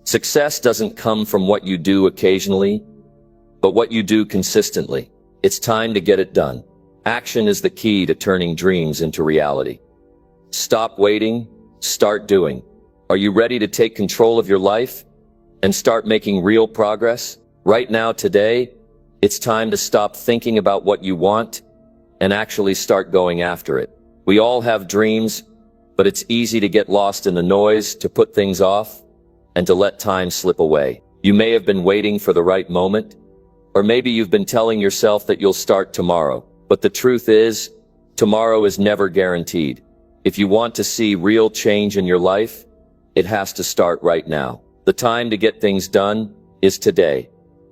Success doesn't come from what you do occasionally, but what you do consistently. It's time to get it done. Action is the key to turning dreams into reality. Stop waiting, start doing. Are you ready to take control of your life and start making real progress? Right now, today, it's time to stop thinking about what you want and actually start going after it. We all have dreams, but it's easy to get lost in the noise, to put things off, and to let time slip away. You may have been waiting for the right moment, or maybe you've been telling yourself that you'll start tomorrow. But the truth is, tomorrow is never guaranteed. If you want to see real change in your life, it has to start right now. The time to get things done is today,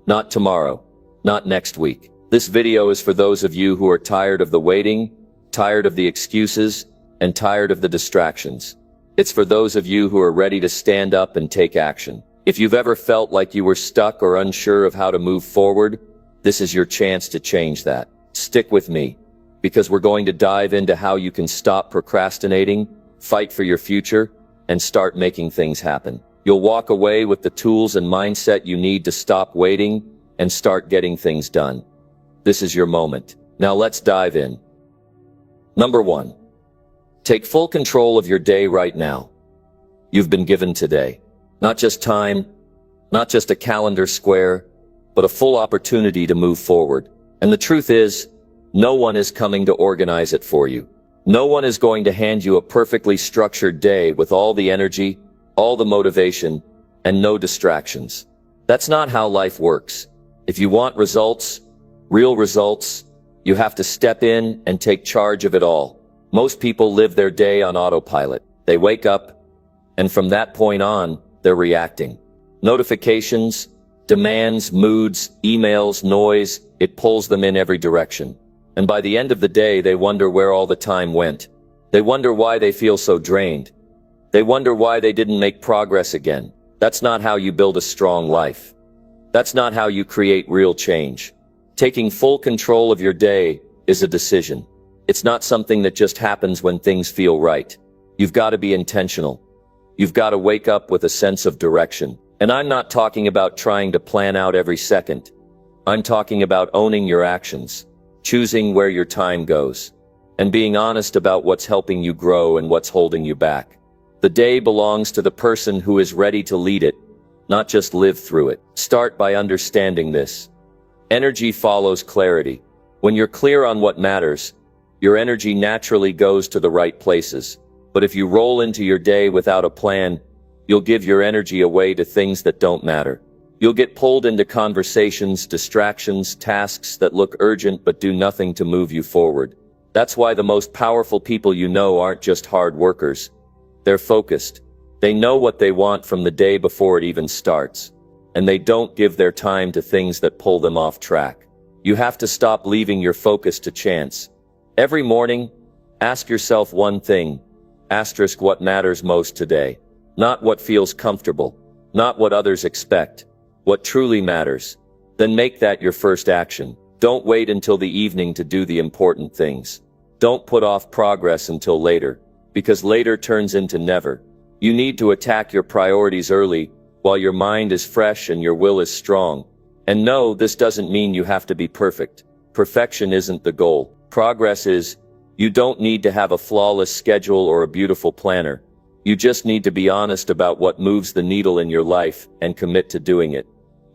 not tomorrow, not next week. This video is for those of you who are tired of the waiting, tired of the excuses, and tired of the distractions. It's for those of you who are ready to stand up and take action. If you've ever felt like you were stuck or unsure of how to move forward, this is your chance to change that. Stick with me, because we're going to dive into how you can stop procrastinating, fight for your future, and start making things happen. You'll walk away with the tools and mindset you need to stop waiting and start getting things done. This is your moment. Now let's dive in. Number 1. Take full control of your day right now. You've been given today. Not just time, not just a calendar square, but a full opportunity to move forward. And the truth is, no one is coming to organize it for you. No one is going to hand you a perfectly structured day with all the energy, all the motivation, and no distractions. That's not how life works. If you want results, real results, you have to step in and take charge of it all. Most people live their day on autopilot. They wake up, and from that point on, they're reacting. Notifications, demands, moods, emails, noise, it pulls them in every direction. And by the end of the day, they wonder where all the time went. They wonder why they feel so drained. They wonder why they didn't make progress again. That's not how you build a strong life. That's not how you create real change. Taking full control of your day is a decision. It's not something that just happens when things feel right. You've got to be intentional. You've got to wake up with a sense of direction. And I'm not talking about trying to plan out every second. I'm talking about owning your actions, choosing where your time goes, and being honest about what's helping you grow and what's holding you back. The day belongs to the person who is ready to lead it, not just live through it. Start by understanding this. Energy follows clarity. When you're clear on what matters, your energy naturally goes to the right places. But if you roll into your day without a plan, you'll give your energy away to things that don't matter. You'll get pulled into conversations, distractions, tasks that look urgent but do nothing to move you forward. That's why the most powerful people you know aren't just hard workers. They're focused. They know what they want from the day before it even starts. And they don't give their time to things that pull them off track. You have to stop leaving your focus to chance. Every morning, ask yourself one thing. Asterisk what matters most today. Not what feels comfortable. Not what others expect. What truly matters. Then make that your first action. Don't wait until the evening to do the important things. Don't put off progress until later, because later turns into never. You need to attack your priorities early, while your mind is fresh and your will is strong. And no, this doesn't mean you have to be perfect. Perfection isn't the goal. Progress is. You don't need to have a flawless schedule or a beautiful planner. You just need to be honest about what moves the needle in your life and commit to doing it.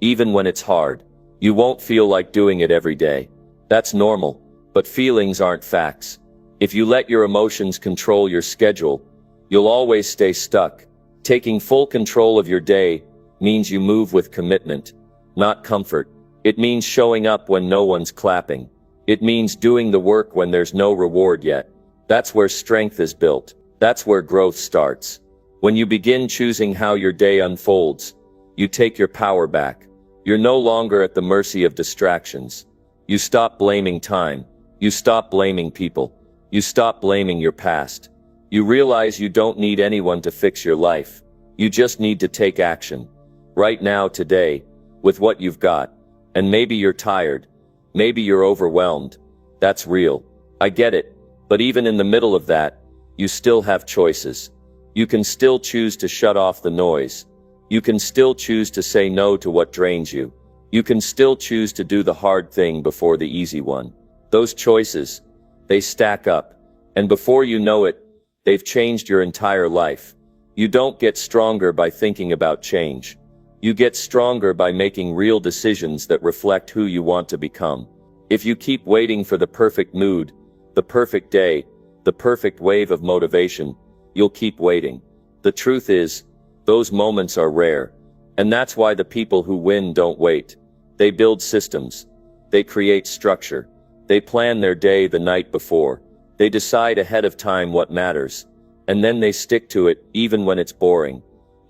Even when it's hard. You won't feel like doing it every day. That's normal. But feelings aren't facts. If you let your emotions control your schedule, you'll always stay stuck. Taking full control of your day means you move with commitment, not comfort. It means showing up when no one's clapping. It means doing the work when there's no reward yet. That's where strength is built. That's where growth starts. When you begin choosing how your day unfolds, you take your power back. You're no longer at the mercy of distractions. You stop blaming time. You stop blaming people. You stop blaming your past. You realize you don't need anyone to fix your life. You just need to take action. Right now, today, with what you've got. And maybe you're tired. Maybe you're overwhelmed. That's real. I get it. But even in the middle of that, you still have choices. You can still choose to shut off the noise. You can still choose to say no to what drains you. You can still choose to do the hard thing before the easy one. Those choices, they stack up. And before you know it, they've changed your entire life. You don't get stronger by thinking about change. You get stronger by making real decisions that reflect who you want to become. If you keep waiting for the perfect mood, the perfect day, the perfect wave of motivation, you'll keep waiting. The truth is, those moments are rare. And that's why the people who win don't wait. They build systems. They create structure. They plan their day the night before. They decide ahead of time what matters. And then they stick to it, even when it's boring.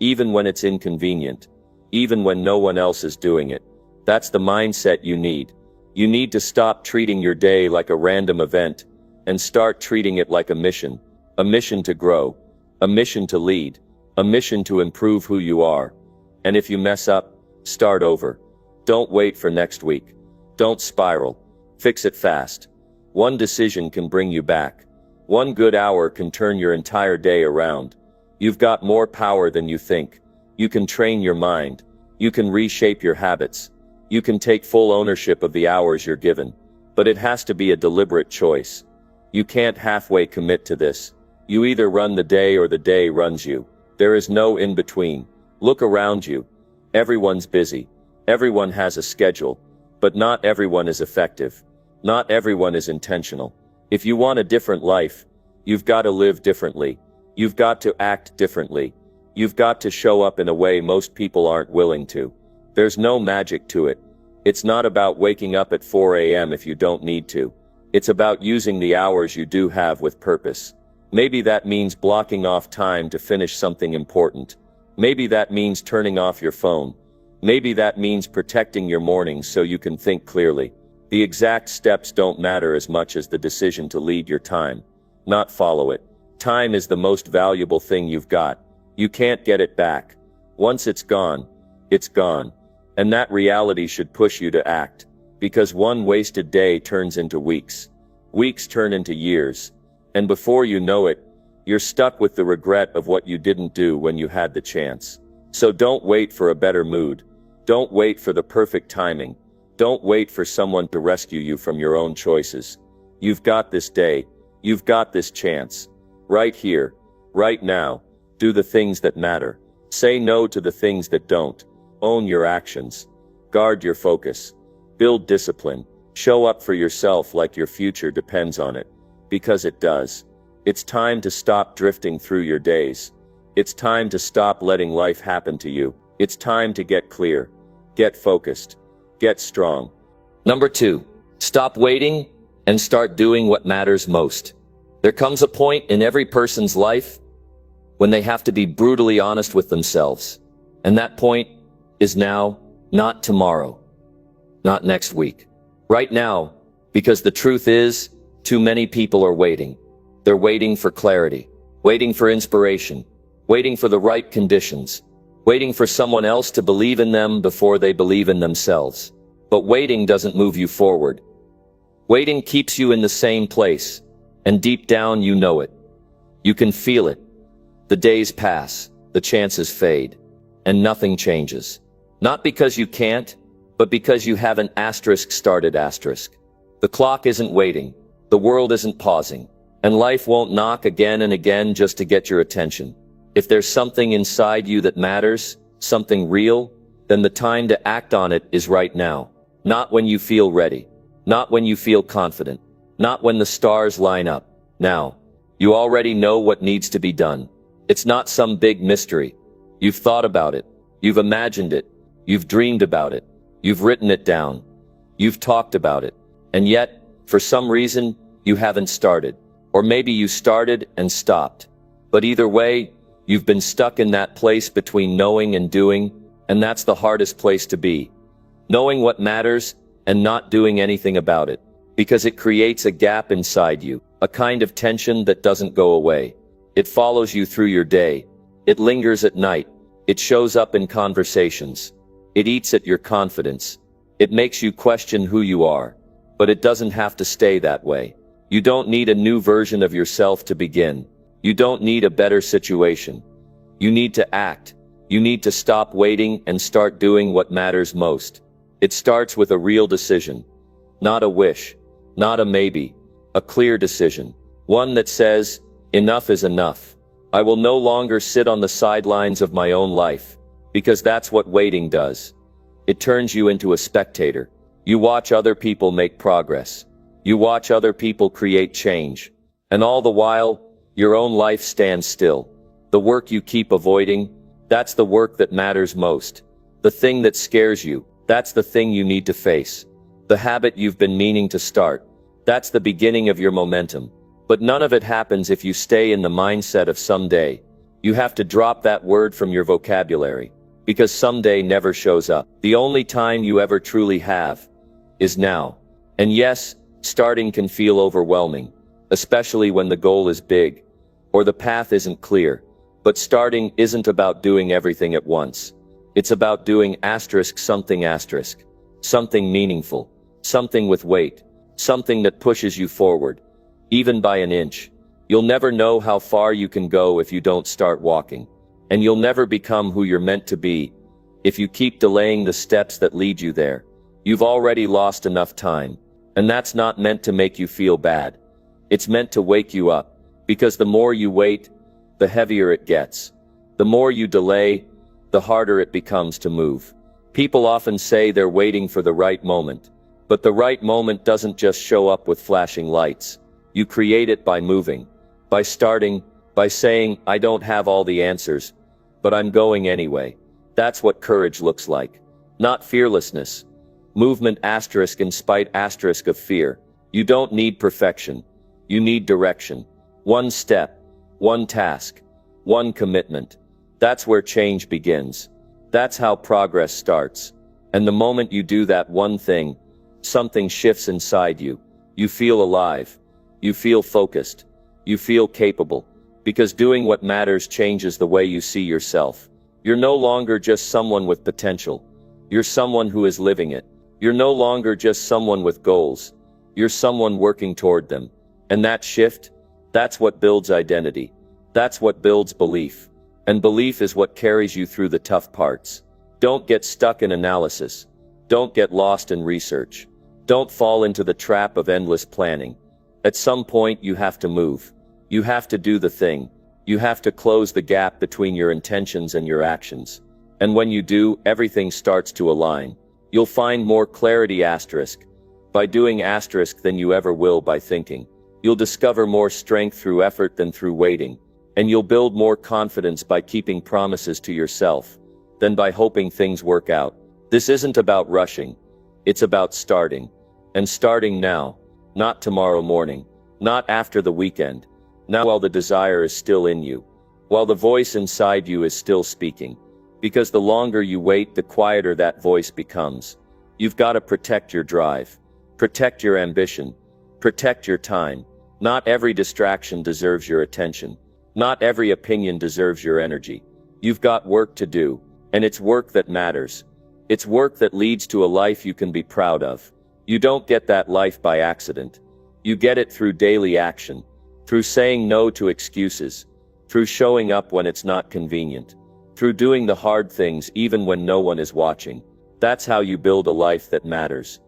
Even when it's inconvenient. Even when no one else is doing it. That's the mindset you need. You need to stop treating your day like a random event, and start treating it like a mission. A mission to grow. A mission to lead. A mission to improve who you are. And if you mess up, start over. Don't wait for next week. Don't spiral. Fix it fast. One decision can bring you back. One good hour can turn your entire day around. You've got more power than you think. You can train your mind. You can reshape your habits. You can take full ownership of the hours you're given. But it has to be a deliberate choice. You can't halfway commit to this. You either run the day or the day runs you. There is no in between. Look around you. Everyone's busy. Everyone has a schedule. But not everyone is effective. Not everyone is intentional. If you want a different life, you've got to live differently. You've got to act differently. You've got to show up in a way most people aren't willing to. There's no magic to it. It's not about waking up at 4 a.m. if you don't need to. It's about using the hours you do have with purpose. Maybe that means blocking off time to finish something important. Maybe that means turning off your phone. Maybe that means protecting your mornings so you can think clearly. The exact steps don't matter as much as the decision to lead your time, not follow it. Time is the most valuable thing you've got. You can't get it back. Once it's gone, it's gone. And that reality should push you to act. Because one wasted day turns into weeks. Weeks turn into years. And before you know it, you're stuck with the regret of what you didn't do when you had the chance. So don't wait for a better mood. Don't wait for the perfect timing. Don't wait for someone to rescue you from your own choices. You've got this day. You've got this chance. Right here. Right now. Do the things that matter. Say no to the things that don't. Own your actions. Guard your focus. Build discipline. Show up for yourself like your future depends on it. Because it does. It's time to stop drifting through your days. It's time to stop letting life happen to you. It's time to get clear. Get focused. Get strong. Number 2. Stop waiting and start doing what matters most. There comes a point in every person's life when they have to be brutally honest with themselves. And that point is now, not tomorrow, not next week. Right now, because the truth is, too many people are waiting. They're waiting for clarity, waiting for inspiration, waiting for the right conditions, waiting for someone else to believe in them before they believe in themselves. But waiting doesn't move you forward. Waiting keeps you in the same place, and deep down you know it. You can feel it. The days pass, the chances fade, and nothing changes. Not because you can't, but because you haven't started. The clock isn't waiting, the world isn't pausing, and life won't knock again and again just to get your attention. If there's something inside you that matters, something real, then the time to act on it is right now. Not when you feel ready. Not when you feel confident. Not when the stars line up. Now. You already know what needs to be done. It's not some big mystery. You've thought about it. You've imagined it. You've dreamed about it. You've written it down. You've talked about it. And yet, for some reason, you haven't started. Or maybe you started and stopped. But either way, you've been stuck in that place between knowing and doing, and that's the hardest place to be. Knowing what matters and not doing anything about it. Because it creates a gap inside you, a kind of tension that doesn't go away. It follows you through your day. It lingers at night. It shows up in conversations. It eats at your confidence. It makes you question who you are. But it doesn't have to stay that way. You don't need a new version of yourself to begin. You don't need a better situation. You need to act. You need to stop waiting and start doing what matters most. It starts with a real decision. Not a wish. Not a maybe. A clear decision. One that says, enough is enough. I will no longer sit on the sidelines of my own life. Because that's what waiting does. It turns you into a spectator. You watch other people make progress. You watch other people create change. And all the while, your own life stands still. The work you keep avoiding, that's the work that matters most. The thing that scares you, that's the thing you need to face. The habit you've been meaning to start, that's the beginning of your momentum. But none of it happens if you stay in the mindset of someday. You have to drop that word from your vocabulary. Because someday never shows up. The only time you ever truly have is now. And yes, starting can feel overwhelming, especially when the goal is big or the path isn't clear. But starting isn't about doing everything at once. It's about doing something meaningful, something with weight, something that pushes you forward, even by an inch. You'll never know how far you can go if you don't start walking. And you'll never become who you're meant to be if you keep delaying the steps that lead you there. You've already lost enough time. And that's not meant to make you feel bad. It's meant to wake you up. Because the more you wait, the heavier it gets. The more you delay, the harder it becomes to move. People often say they're waiting for the right moment. But the right moment doesn't just show up with flashing lights. You create it by moving, by starting, by saying, I don't have all the answers, but I'm going anyway. That's what courage looks like. Not fearlessness. Movement in spite of fear. You don't need perfection. You need direction. One step, one task, one commitment. That's where change begins. That's how progress starts. And the moment you do that one thing, something shifts inside you. You feel alive. You feel focused. You feel capable. Because doing what matters changes the way you see yourself. You're no longer just someone with potential. You're someone who is living it. You're no longer just someone with goals. You're someone working toward them. And that shift, that's what builds identity. That's what builds belief. And belief is what carries you through the tough parts. Don't get stuck in analysis. Don't get lost in research. Don't fall into the trap of endless planning. At some point you have to move. You have to do the thing. You have to close the gap between your intentions and your actions. And when you do, everything starts to align. You'll find more clarity by doing than you ever will by thinking. You'll discover more strength through effort than through waiting. And you'll build more confidence by keeping promises to yourself than by hoping things work out. This isn't about rushing. It's about starting. And starting now. Not tomorrow morning. Not after the weekend. Now while the desire is still in you. While the voice inside you is still speaking. Because the longer you wait, the quieter that voice becomes. You've got to protect your drive. Protect your ambition. Protect your time. Not every distraction deserves your attention. Not every opinion deserves your energy. You've got work to do. And it's work that matters. It's work that leads to a life you can be proud of. You don't get that life by accident. You get it through daily action. Through saying no to excuses. Through showing up when it's not convenient. Through doing the hard things even when no one is watching. That's how you build a life that matters.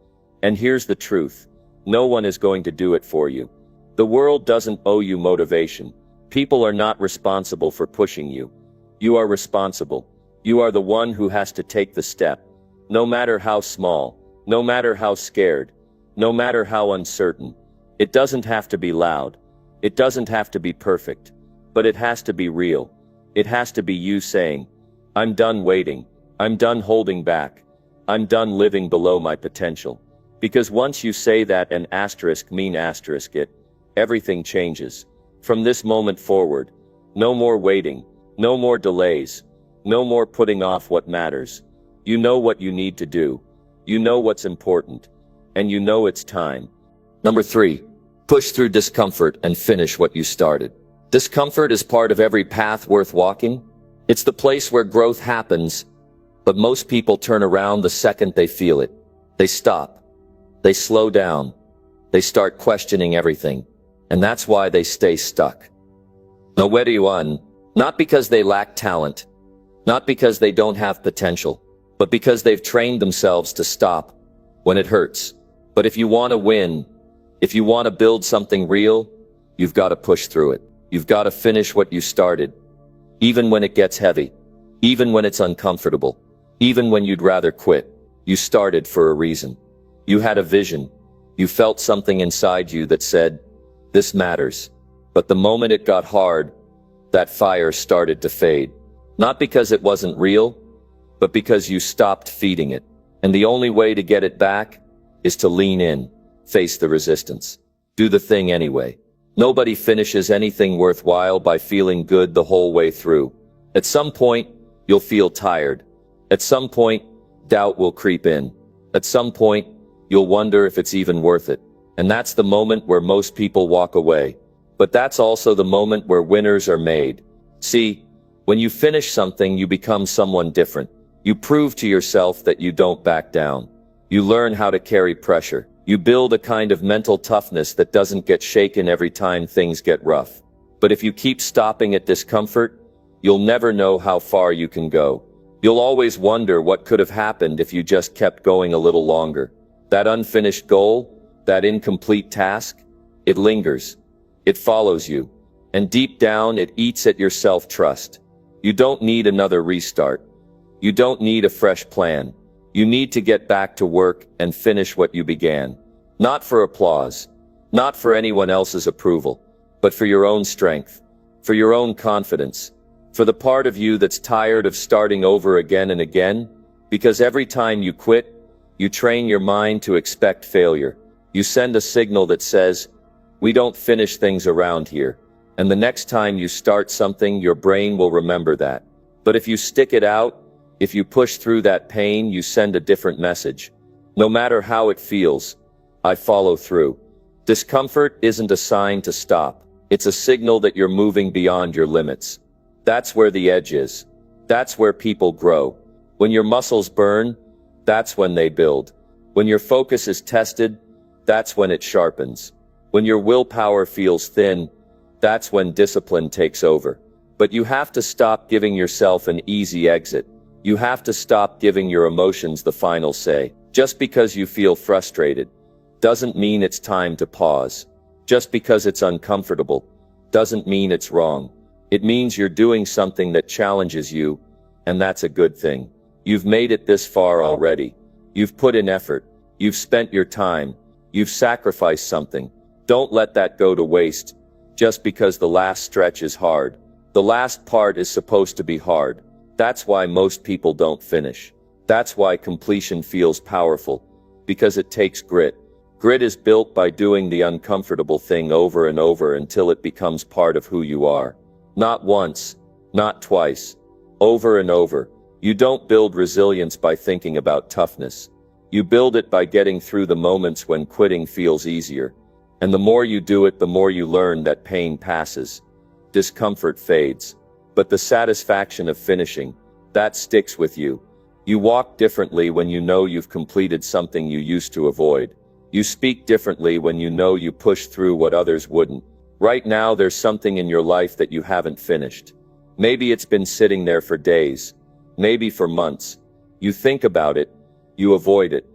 And here's the truth. No one is going to do it for you. The world doesn't owe you motivation. People are not responsible for pushing you. You are responsible. You are the one who has to take the step. No matter how small. No matter how scared. No matter how uncertain. It doesn't have to be loud. It doesn't have to be perfect. But it has to be real. It has to be you saying, I'm done waiting. I'm done holding back. I'm done living below my potential. Because once you say that and it, everything changes. From this moment forward, no more waiting, no more delays, no more putting off what matters. You know what you need to do. You know what's important. And you know it's time. Number 3. Push through discomfort and finish what you started. Discomfort is part of every path worth walking. It's the place where growth happens, but most people turn around the second they feel it. They stop. They slow down. They start questioning everything. And that's why they stay stuck. Not because they lack talent, Not because they don't have potential, but because they've trained themselves to stop when it hurts. But if you want to win, if you want to build something real, you've got to push through it. You've got to finish what you started, even when it gets heavy, even when it's uncomfortable, even when you'd rather quit. You started for a reason. You had a vision. You felt something inside you that said, this matters. But the moment it got hard, that fire started to fade. Not because it wasn't real, but because you stopped feeding it. And the only way to get it back is to lean in, face the resistance, do the thing anyway. Nobody finishes anything worthwhile by feeling good the whole way through. At some point, you'll feel tired. At some point, doubt will creep in. At some point, you'll wonder if it's even worth it. And that's the moment where most people walk away. But that's also the moment where winners are made. See, when you finish something, you become someone different. You prove to yourself that you don't back down. You learn how to carry pressure. You build a kind of mental toughness that doesn't get shaken every time things get rough. But if you keep stopping at discomfort, you'll never know how far you can go. You'll always wonder what could have happened if you just kept going a little longer. That unfinished goal, that incomplete task, it lingers. It follows you. And deep down, it eats at your self-trust. You don't need another restart. You don't need a fresh plan. You need to get back to work and finish what you began. Not for applause, not for anyone else's approval, but for your own strength, for your own confidence, for the part of you that's tired of starting over again and again, because every time you quit, you train your mind to expect failure. You send a signal that says, we don't finish things around here. And the next time you start something, your brain will remember that. But if you stick it out, if you push through that pain, you send a different message. No matter how it feels, I follow through. Discomfort isn't a sign to stop. It's a signal that you're moving beyond your limits. That's where the edge is. That's where people grow. When your muscles burn, that's when they build. When your focus is tested, that's when it sharpens. When your willpower feels thin, that's when discipline takes over. But you have to stop giving yourself an easy exit. You have to stop giving your emotions the final say. Just because you feel frustrated doesn't mean it's time to pause. Just because it's uncomfortable doesn't mean it's wrong. It means you're doing something that challenges you, and that's a good thing. You've made it this far already. You've put in effort. You've spent your time. You've sacrificed something. Don't let that go to waste just because the last stretch is hard. The last part is supposed to be hard. That's why most people don't finish. That's why completion feels powerful, because it takes grit. Grit is built by doing the uncomfortable thing over and over until it becomes part of who you are. Not once, not twice, over and over. You don't build resilience by thinking about toughness. You build it by getting through the moments when quitting feels easier. And the more you do it, the more you learn that pain passes. Discomfort fades. But the satisfaction of finishing, that sticks with you. You walk differently when you know you've completed something you used to avoid. You speak differently when you know you pushed through what others wouldn't. Right now, there's something in your life that you haven't finished. Maybe it's been sitting there for days, maybe for months. You think about it, you avoid it,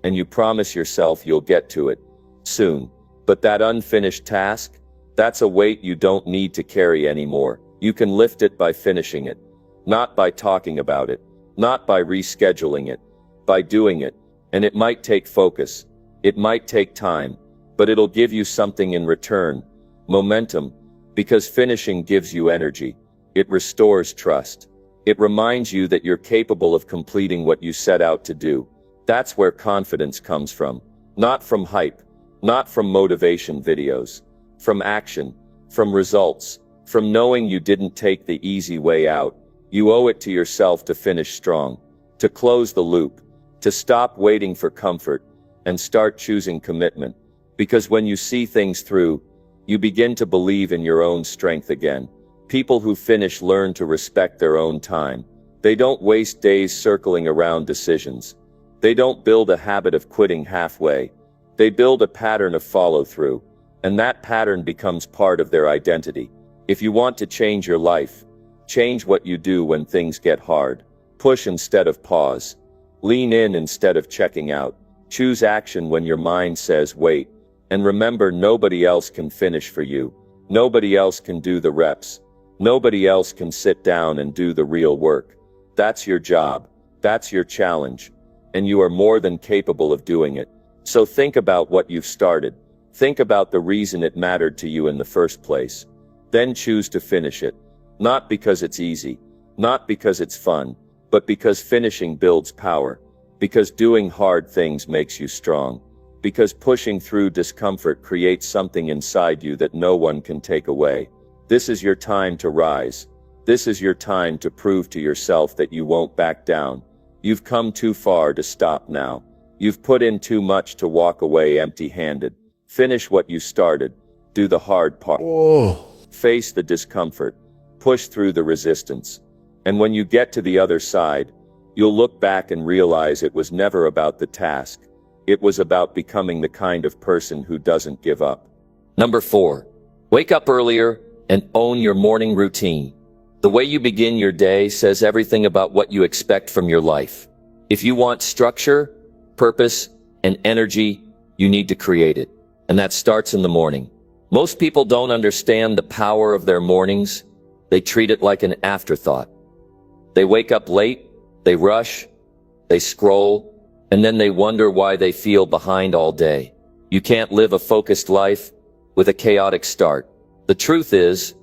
and you promise yourself you'll get to it soon. But that unfinished task, that's a weight you don't need to carry anymore. You can lift it by finishing it, not by talking about it, not by rescheduling it, by doing it. And it might take focus, it might take time, but it'll give you something in return, momentum, because finishing gives you energy. It restores trust. It reminds you that you're capable of completing what you set out to do. That's where confidence comes from, not from hype, not from motivation videos, from action, from results. From knowing you didn't take the easy way out. You owe it to yourself to finish strong, to close the loop, to stop waiting for comfort, and start choosing commitment. Because when you see things through, you begin to believe in your own strength again. People who finish learn to respect their own time. They don't waste days circling around decisions. They don't build a habit of quitting halfway. They build a pattern of follow-through, and that pattern becomes part of their identity. If you want to change your life, Change what you do when things get hard. Push instead of pause. Lean in instead of checking out. Choose action when your mind says wait. And remember, nobody else can finish for you. Nobody else can do the reps. Nobody else can sit down and do the real work. That's your job. That's your challenge. And you are more than capable of doing it. So think about what you've started. Think about the reason it mattered to you in the first place. Then choose to finish it. Not because it's easy. Not because it's fun. But because finishing builds power. Because doing hard things makes you strong. Because pushing through discomfort creates something inside you that no one can take away. This is your time to rise. This is your time to prove to yourself that you won't back down. You've come too far to stop now. You've put in too much to walk away empty-handed. Finish what you started. Do the hard part. Face the discomfort. Push through the resistance. And when you get to the other side, you'll look back and realize it was never about the task. It was about becoming the kind of person who doesn't give up. Number 4. Wake up earlier and own your morning routine. The way you begin your day says everything about what you expect from your life. If you want structure, purpose, and energy, you need to create it. And that starts in the morning. Most people don't understand the power of their mornings. They treat it like an afterthought. They wake up late, they rush, they scroll, and then they wonder why they feel behind all day. You can't live a focused life with a chaotic start. The truth is,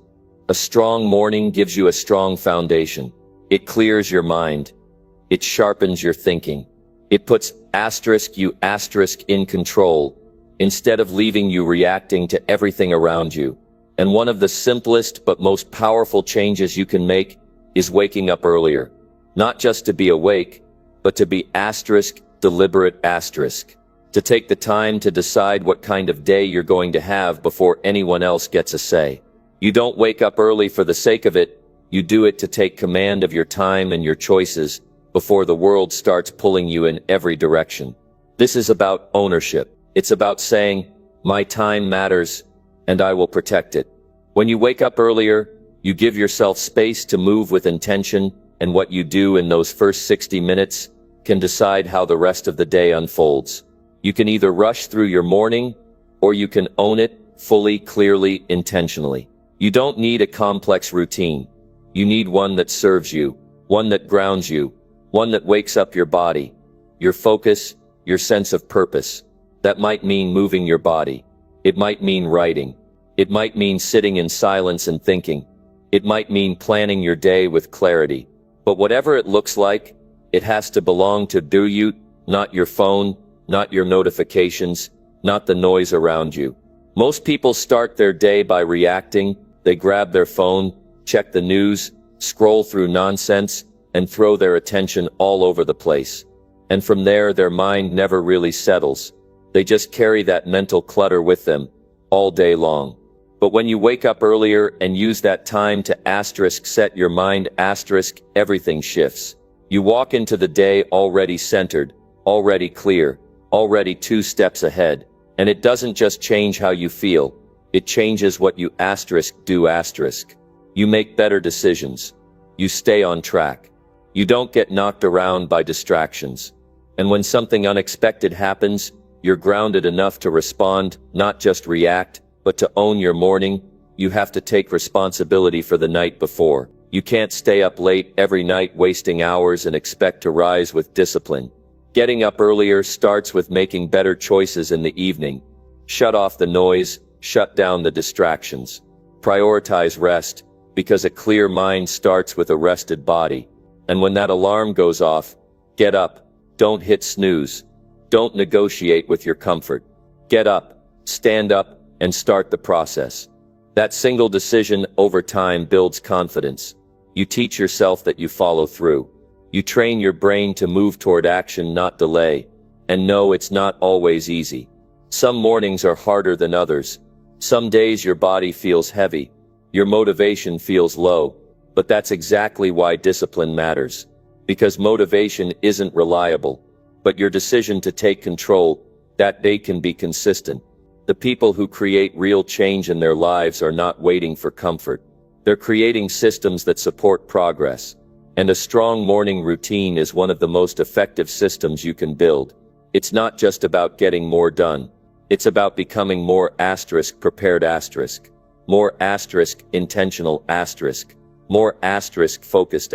a strong morning gives you a strong foundation. It clears your mind. It sharpens your thinking. It puts you in control instead of leaving you reacting to everything around you. And one of the simplest but most powerful changes you can make is waking up earlier. Not just to be awake, but to be deliberate. To take the time to decide what kind of day you're going to have before anyone else gets a say. You don't wake up early for the sake of it. You do it to take command of your time and your choices before the world starts pulling you in every direction. This is about ownership. It's about saying, my time matters, and I will protect it. When you wake up earlier, you give yourself space to move with intention, and what you do in those first 60 minutes can decide how the rest of the day unfolds. You can either rush through your morning, or you can own it fully, clearly, intentionally. You don't need a complex routine. You need one that serves you, one that grounds you, one that wakes up your body, your focus, your sense of purpose. That might mean moving your body. It might mean writing. It might mean sitting in silence and thinking. It might mean planning your day with clarity. But whatever it looks like, it has to belong to you, not your phone, not your notifications, not the noise around you. Most people start their day by reacting. They grab their phone, check the news, scroll through nonsense, and throw their attention all over the place. And from there, their mind never really settles. They just carry that mental clutter with them all day long. But when you wake up earlier and use that time to set your mind, everything shifts. You walk into the day already centered, already clear, already 2 steps ahead. And it doesn't just change how you feel. It changes what you do. You make better decisions. You stay on track. You don't get knocked around by distractions. And when something unexpected happens, you're grounded enough to respond, not just react, but to own your morning. You have to take responsibility for the night before. You can't stay up late every night wasting hours and expect to rise with discipline. Getting up earlier starts with making better choices in the evening. Shut off the noise, shut down the distractions. Prioritize rest, because a clear mind starts with a rested body. And when that alarm goes off, get up. Don't hit snooze. Don't negotiate with your comfort. Get up, stand up, and start the process. That single decision over time builds confidence. You teach yourself that you follow through. You train your brain to move toward action, not delay. And no, it's not always easy. Some mornings are harder than others. Some days your body feels heavy. Your motivation feels low. But that's exactly why discipline matters. Because motivation isn't reliable. But your decision to take control, that day can be consistent. The people who create real change in their lives are not waiting for comfort. They're creating systems that support progress. And a strong morning routine is one of the most effective systems you can build. It's not just about getting more done. It's about becoming more prepared more intentional more focused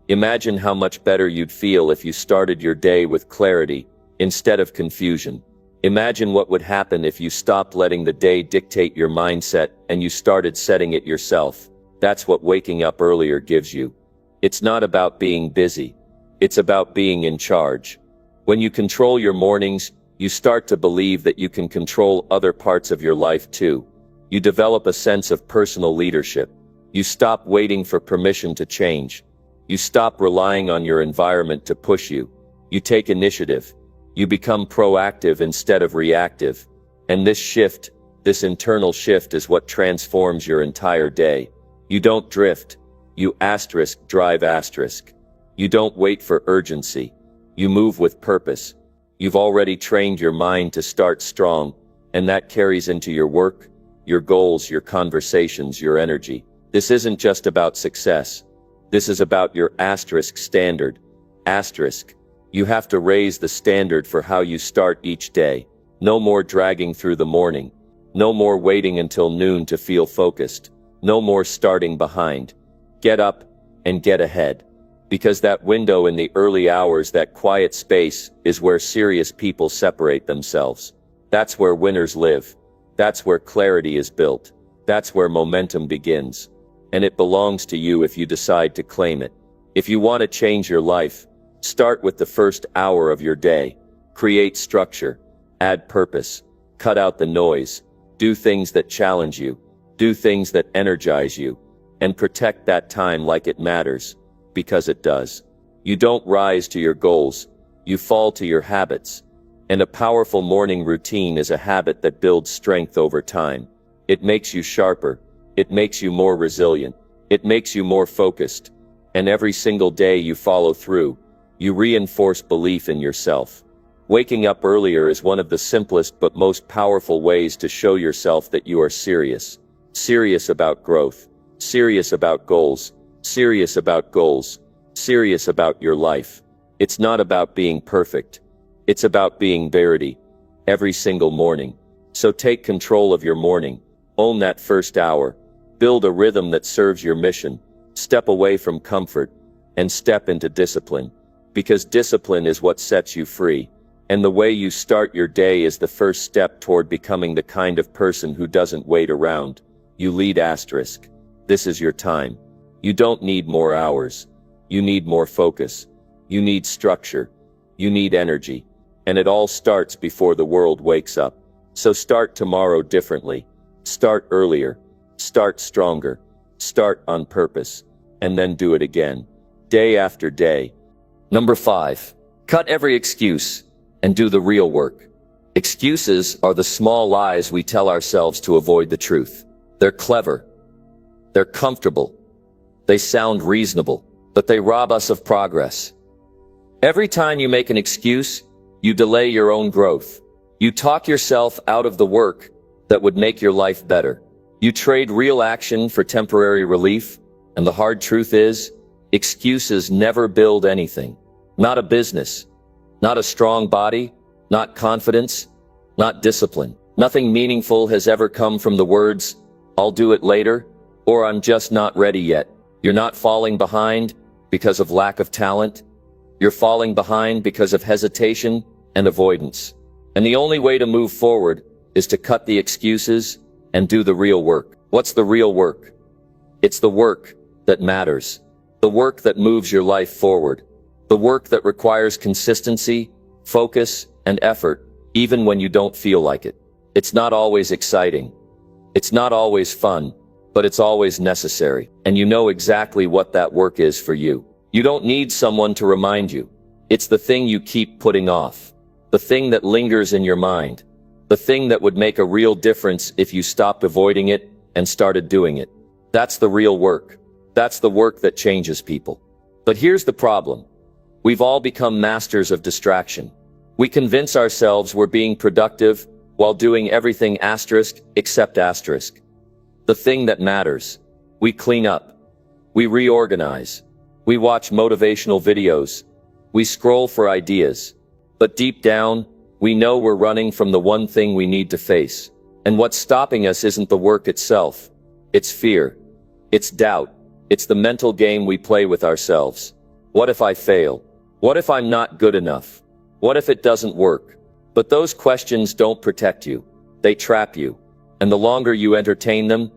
Imagine how much better you'd feel if you started your day with clarity instead of confusion. Imagine what would happen if you stopped letting the day dictate your mindset and you started setting it yourself. That's what waking up earlier gives you. It's not about being busy. It's about being in charge. When you control your mornings, you start to believe that you can control other parts of your life too. You develop a sense of personal leadership. You stop waiting for permission to change. You stop relying on your environment to push you. You take initiative. You become proactive instead of reactive. And this internal shift is what transforms your entire day. You don't drift. You drive. You don't wait for urgency. You move with purpose. You've already trained your mind to start strong, and that carries into your work, your goals, your conversations, your energy. This isn't just about success. This is about your standard. You have to raise the standard for how you start each day. No more dragging through the morning. No more waiting until noon to feel focused. No more starting behind. Get up and get ahead. Because that window in the early hours, that quiet space, is where serious people separate themselves. That's where winners live. That's where clarity is built. That's where momentum begins. And it belongs to you if you decide to claim it. If you want to change your life, start with the first hour of your day. Create structure. Add purpose. Cut out the noise. Do things that challenge you. Do things that energize you. And protect that time like it matters. Because it does. You don't rise to your goals. You fall to your habits. And a powerful morning routine is a habit that builds strength over time. It makes you sharper. It makes you more resilient. It makes you more focused. And every single day you follow through, you reinforce belief in yourself. Waking up earlier is one of the simplest but most powerful ways to show yourself that you are serious. Serious about growth. Serious about goals. Serious about your life. It's not about being perfect. It's about being Verity. Every single morning. So take control of your morning. Own that first hour. Build a rhythm that serves your mission. Step away from comfort. And step into discipline. Because discipline is what sets you free. And the way you start your day is the first step toward becoming the kind of person who doesn't wait around. You lead. This is your time. You don't need more hours. You need more focus. You need structure. You need energy. And it all starts before the world wakes up. So start tomorrow differently. Start earlier. Start stronger. Start on purpose. And then do it again. Day after day. Number 5. Cut every excuse and do the real work. Excuses are the small lies we tell ourselves to avoid the truth. They're clever. They're comfortable. They sound reasonable, but they rob us of progress. Every time you make an excuse, you delay your own growth. You talk yourself out of the work that would make your life better. You trade real action for temporary relief, and the hard truth is, excuses never build anything. Not a business, not a strong body, not confidence, not discipline. Nothing meaningful has ever come from the words, "I'll do it later," or "I'm just not ready yet." You're not falling behind because of lack of talent. You're falling behind because of hesitation and avoidance. And the only way to move forward is to cut the excuses and do the real work. What's the real work? It's the work that matters. The work that moves your life forward. The work that requires consistency, focus, and effort, even when you don't feel like it. It's not always exciting. It's not always fun. But it's always necessary, and you know exactly what that work is for you. You don't need someone to remind you. It's the thing you keep putting off. The thing that lingers in your mind. The thing that would make a real difference if you stopped avoiding it and started doing it. That's the real work. That's the work that changes people. But here's the problem. We've all become masters of distraction. We convince ourselves we're being productive while doing everything except the thing that matters. We clean up. We reorganize. We watch motivational videos. We scroll for ideas. But deep down, we know we're running from the one thing we need to face. And what's stopping us isn't the work itself. It's fear. It's doubt. It's the mental game we play with ourselves. What if I fail? What if I'm not good enough? What if it doesn't work? But those questions don't protect you. They trap you. And the longer you entertain them,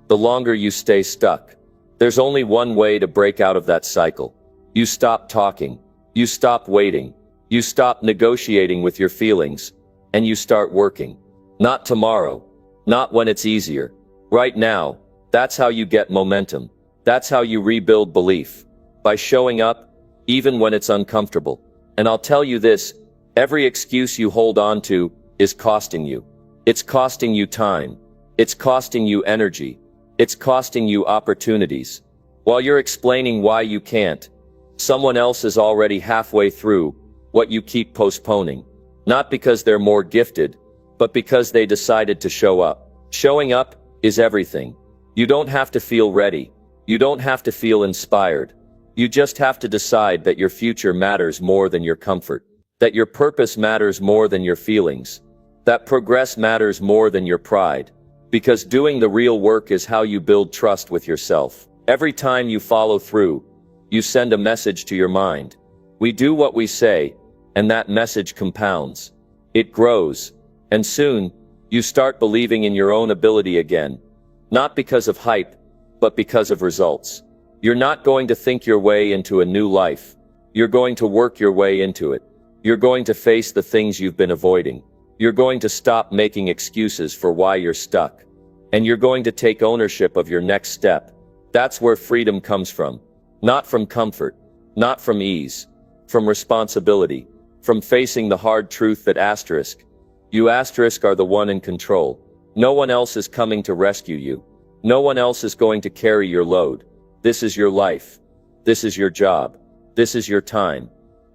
the longer you stay stuck. There's only one way to break out of that cycle. You stop talking. You stop waiting. You stop negotiating with your feelings. And you start working. Not tomorrow. Not when it's easier. Right now. That's how you get momentum. That's how you rebuild belief. By showing up, even when it's uncomfortable. And I'll tell you this, every excuse you hold on to is costing you. It's costing you time. It's costing you energy. It's costing you opportunities. While you're explaining why you can't, someone else is already halfway through what you keep postponing. Not because they're more gifted, but because they decided to show up. Showing up is everything. You don't have to feel ready. You don't have to feel inspired. You just have to decide that your future matters more than your comfort. That your purpose matters more than your feelings. That progress matters more than your pride. Because doing the real work is how you build trust with yourself. Every time you follow through, you send a message to your mind. We do what we say, and that message compounds. It grows. And soon, you start believing in your own ability again. Not because of hype, but because of results. You're not going to think your way into a new life. You're going to work your way into it. You're going to face the things you've been avoiding. You're going to stop making excuses for why you're stuck. And you're going to take ownership of your next step. That's where freedom comes from. Not from comfort. Not from ease. From responsibility. From facing the hard truth that you are the one in control. No one else is coming to rescue you. No one else is going to carry your load. This is your life. This is your job. This is your time.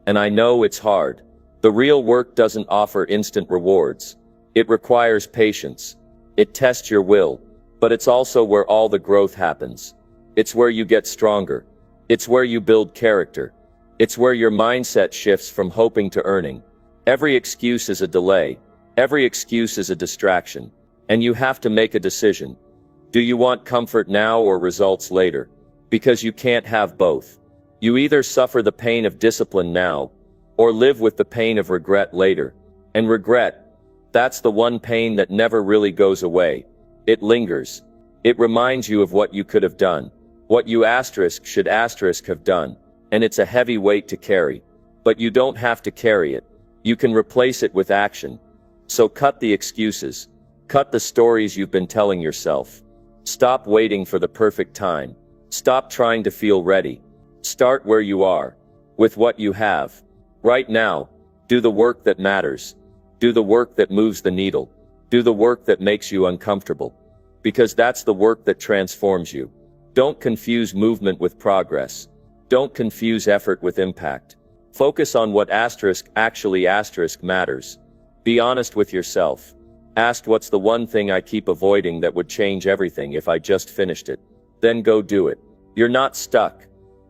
And I know it's hard. The real work doesn't offer instant rewards. It requires patience. It tests your will. But it's also where all the growth happens. It's where you get stronger. It's where you build character. It's where your mindset shifts from hoping to earning. Every excuse is a delay. Every excuse is a distraction. And you have to make a decision. Do you want comfort now or results later? Because you can't have both. You either suffer the pain of discipline now, or live with the pain of regret later. And regret, that's the one pain that never really goes away. It lingers. It reminds you of what you could have done. What you should have done. And it's a heavy weight to carry. But you don't have to carry it. You can replace it with action. So cut the excuses. Cut the stories you've been telling yourself. Stop waiting for the perfect time. Stop trying to feel ready. Start where you are. With what you have. Right now. Do the work that matters. Do the work that moves the needle. Do the work that makes you uncomfortable. Because that's the work that transforms you. Don't confuse movement with progress. Don't confuse effort with impact. Focus on what actually matters. Be honest with yourself. Ask what's the one thing I keep avoiding that would change everything if I just finished it. Then go do it. You're not stuck.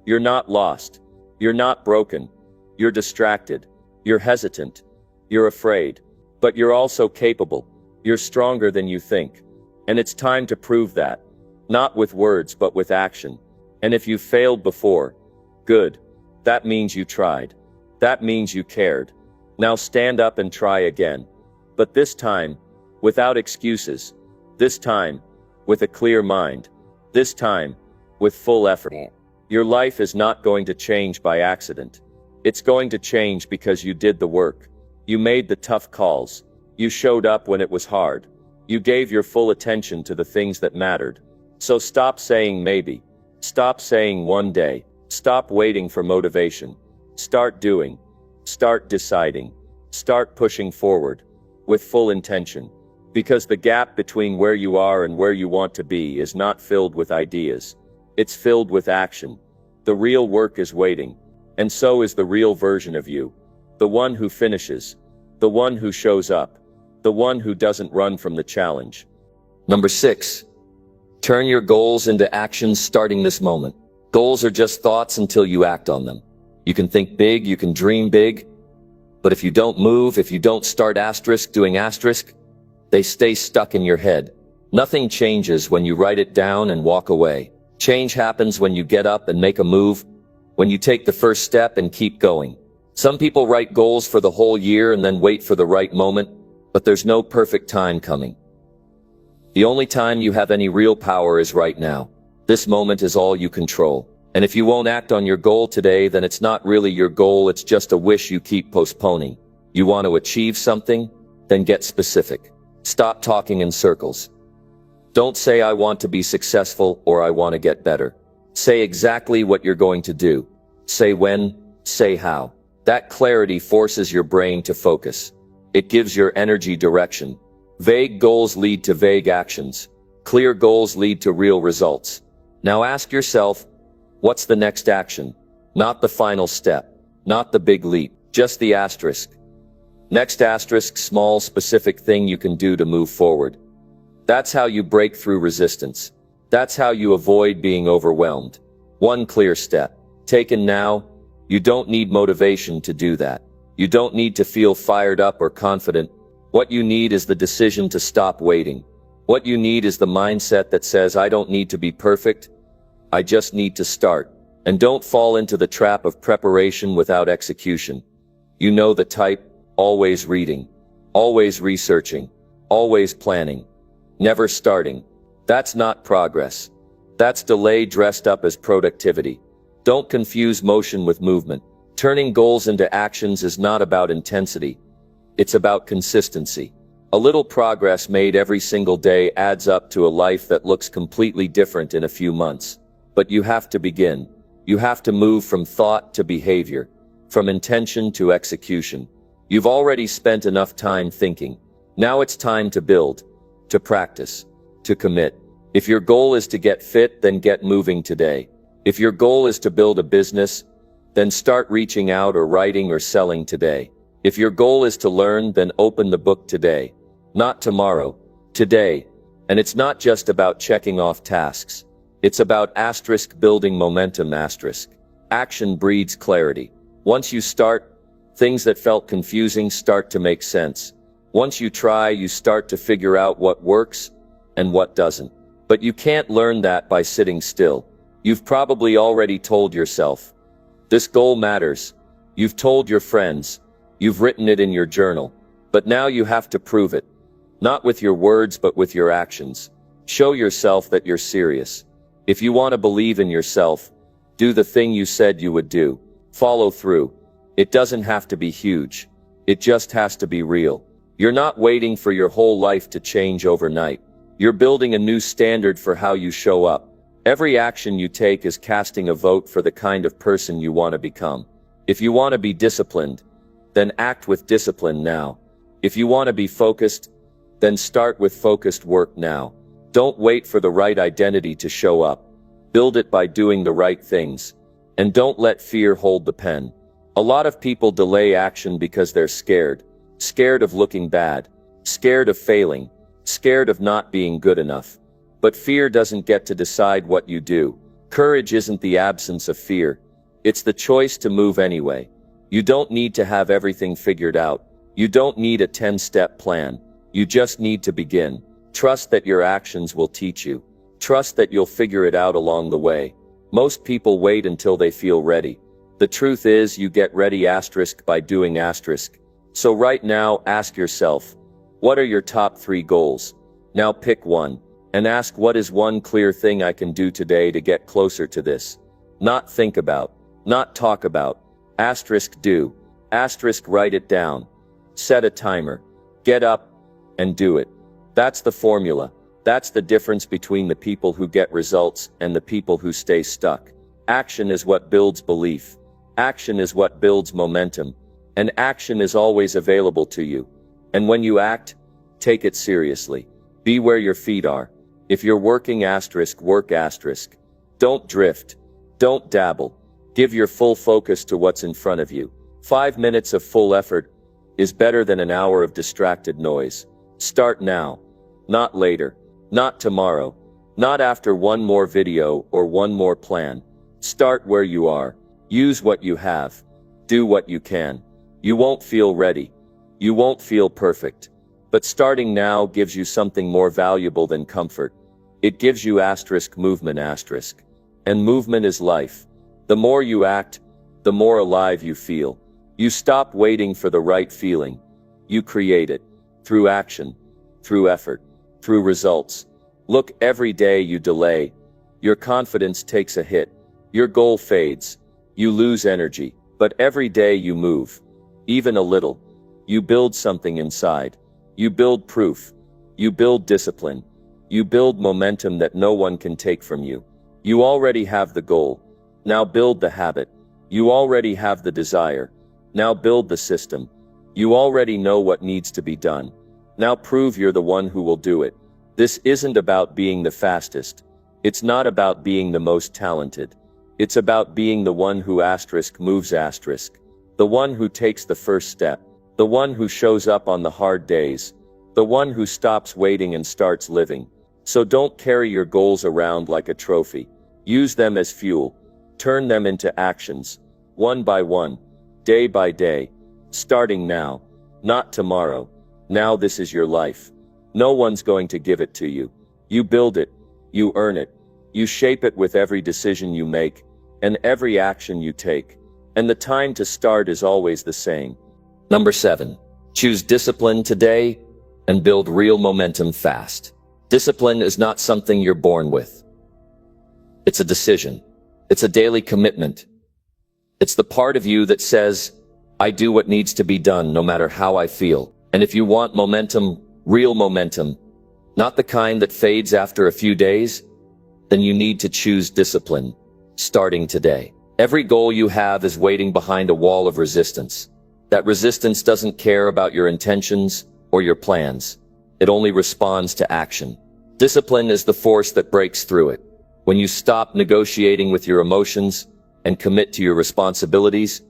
You're not lost. You're not broken. You're distracted. You're hesitant. You're afraid. But you're also capable. You're stronger than you think. And it's time to prove that. Not with words but with action. And if you've failed before, good. That means you tried. That means you cared. Now stand up and try again. But this time, without excuses. This time, with a clear mind. This time, with full effort. Your life is not going to change by accident. It's going to change because you did the work. You made the tough calls. You showed up when it was hard. You gave your full attention to the things that mattered. So stop saying maybe. Stop saying one day. Stop waiting for motivation. Start doing. Start deciding. Start pushing forward. With full intention. Because the gap between where you are and where you want to be is not filled with ideas. It's filled with action. The real work is waiting. And so is the real version of you. The one who finishes. The one who shows up. The one who doesn't run from the challenge. Number 6. Turn your goals into actions starting this moment. Goals are just thoughts until you act on them. You can think big, you can dream big, but if you don't move, if you don't start doing asterisk, they stay stuck in your head. Nothing changes when you write it down and walk away. Change happens when you get up and make a move, when you take the first step and keep going. Some people write goals for the whole year and then wait for the right moment, but there's no perfect time coming. The only time you have any real power is right now. This moment is all you control. And if you won't act on your goal today, then it's not really your goal, it's just a wish you keep postponing. You want to achieve something? Then get specific. Stop talking in circles. Don't say I want to be successful or I want to get better. Say exactly what you're going to do. Say when, say how. That clarity forces your brain to focus. It gives your energy direction. Vague goals lead to vague actions. Clear goals lead to real results. Now ask yourself, what's the next action? Not the final step. Not the big leap. Just the asterisk. Next asterisk, small specific thing you can do to move forward. That's how you break through resistance. That's how you avoid being overwhelmed. One clear step. Taken now. You don't need motivation to do that. You don't need to feel fired up or confident. What you need is the decision to stop waiting. What you need is the mindset that says, I don't need to be perfect. I just need to start. And don't fall into the trap of preparation without execution. You know the type, always reading, always researching, always planning, never starting. That's not progress. That's delay dressed up as productivity. Don't confuse motion with movement. Turning goals into actions is not about intensity. It's about consistency. A little progress made every single day adds up to a life that looks completely different in a few months. But you have to begin. You have to move from thought to behavior, from intention to execution. You've already spent enough time thinking. Now it's time to build, to practice, to commit. If your goal is to get fit, then get moving today. If your goal is to build a business, then start reaching out or writing or selling today. If your goal is to learn, then open the book today. Not tomorrow, today. And it's not just about checking off tasks. It's about building momentum. Action breeds clarity. Once you start, things that felt confusing start to make sense. Once you try, you start to figure out what works and what doesn't. But you can't learn that by sitting still. You've probably already told yourself, this goal matters. You've told your friends. You've written it in your journal. But now you have to prove it. Not with your words, but with your actions. Show yourself that you're serious. If you want to believe in yourself, do the thing you said you would do. Follow through. It doesn't have to be huge. It just has to be real. You're not waiting for your whole life to change overnight. You're building a new standard for how you show up. Every action you take is casting a vote for the kind of person you want to become. If you want to be disciplined, then act with discipline now. If you want to be focused, then start with focused work now. Don't wait for the right identity to show up. Build it by doing the right things. And don't let fear hold the pen. A lot of people delay action because they're scared. Scared of looking bad. Scared of failing. Scared of not being good enough. But fear doesn't get to decide what you do. Courage isn't the absence of fear. It's the choice to move anyway. You don't need to have everything figured out. You don't need a 10-step plan. You just need to begin. Trust that your actions will teach you. Trust that you'll figure it out along the way. Most people wait until they feel ready. The truth is, you get ready by doing . So right now, ask yourself, what are your top 3 goals? Now pick one. And ask, what is one clear thing I can do today to get closer to this? Not think about. Not talk about. Do. Write it down. Set a timer. Get up and do it. That's the formula. That's the difference between the people who get results and the people who stay stuck. Action is what builds belief. Action is what builds momentum. And action is always available to you. And when you act, take it seriously. Be where your feet are. If you're working work . Don't drift. Don't dabble. Give your full focus to what's in front of you. 5 minutes of full effort is better than an hour of distracted noise. Start now. Not later. Not tomorrow. Not after one more video or one more plan. Start where you are. Use what you have. Do what you can. You won't feel ready. You won't feel perfect. But starting now gives you something more valuable than comfort. It gives you movement. And movement is life. The more you act, the more alive you feel. You stop waiting for the right feeling. You create it. Through action. Through effort. Through results. Look, every day you delay, your confidence takes a hit. Your goal fades. You lose energy. But every day you move. Even a little. You build something inside. You build proof. You build discipline. You build momentum that no one can take from you. You already have the goal. Now build the habit. You already have the desire. Now build the system. You already know what needs to be done. Now prove you're the one who will do it. This isn't about being the fastest. It's not about being the most talented. It's about being the one who moves. The one who takes the first step. The one who shows up on the hard days. The one who stops waiting and starts living. So don't carry your goals around like a trophy. Use them as fuel. Turn them into actions. One by one. Day by day. Starting now. Not tomorrow. Now this is your life. No one's going to give it to you. You build it. You earn it. You shape it with every decision you make, and every action you take. And the time to start is always the same. Number 7. Choose discipline today and build real momentum fast. Discipline is not something you're born with. It's a decision. It's a daily commitment. It's the part of you that says, I do what needs to be done no matter how I feel. And if you want momentum, real momentum, not the kind that fades after a few days, then you need to choose discipline, starting today. Every goal you have is waiting behind a wall of resistance. That resistance doesn't care about your intentions or your plans. It only responds to action. Discipline is the force that breaks through it. When you stop negotiating with your emotions and commit to your responsibilities,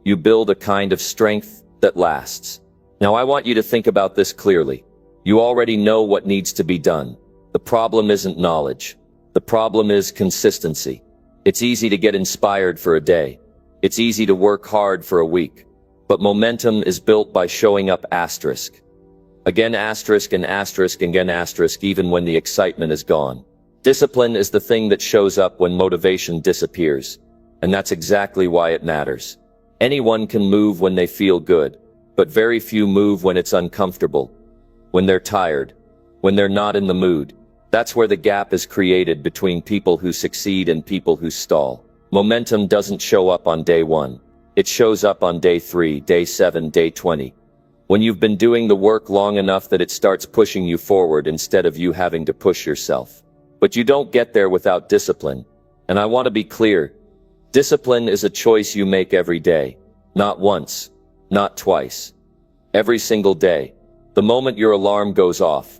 you build a kind of strength that lasts. Now I want you to think about this clearly. You already know what needs to be done. The problem isn't knowledge. The problem is consistency. It's easy to get inspired for a day. It's easy to work hard for a week. But momentum is built by showing up again and again even when the excitement is gone. Discipline is the thing that shows up when motivation disappears. And that's exactly why it matters. Anyone can move when they feel good, but very few move when it's uncomfortable. When they're tired, when they're not in the mood. That's where the gap is created between people who succeed and people who stall. Momentum doesn't show up on day 1. It shows up on day 3, day 7, day 20. When you've been doing the work long enough that it starts pushing you forward instead of you having to push yourself. But you don't get there without discipline. And I want to be clear. Discipline is a choice you make every day. Not once. Not twice. Every single day. The moment your alarm goes off,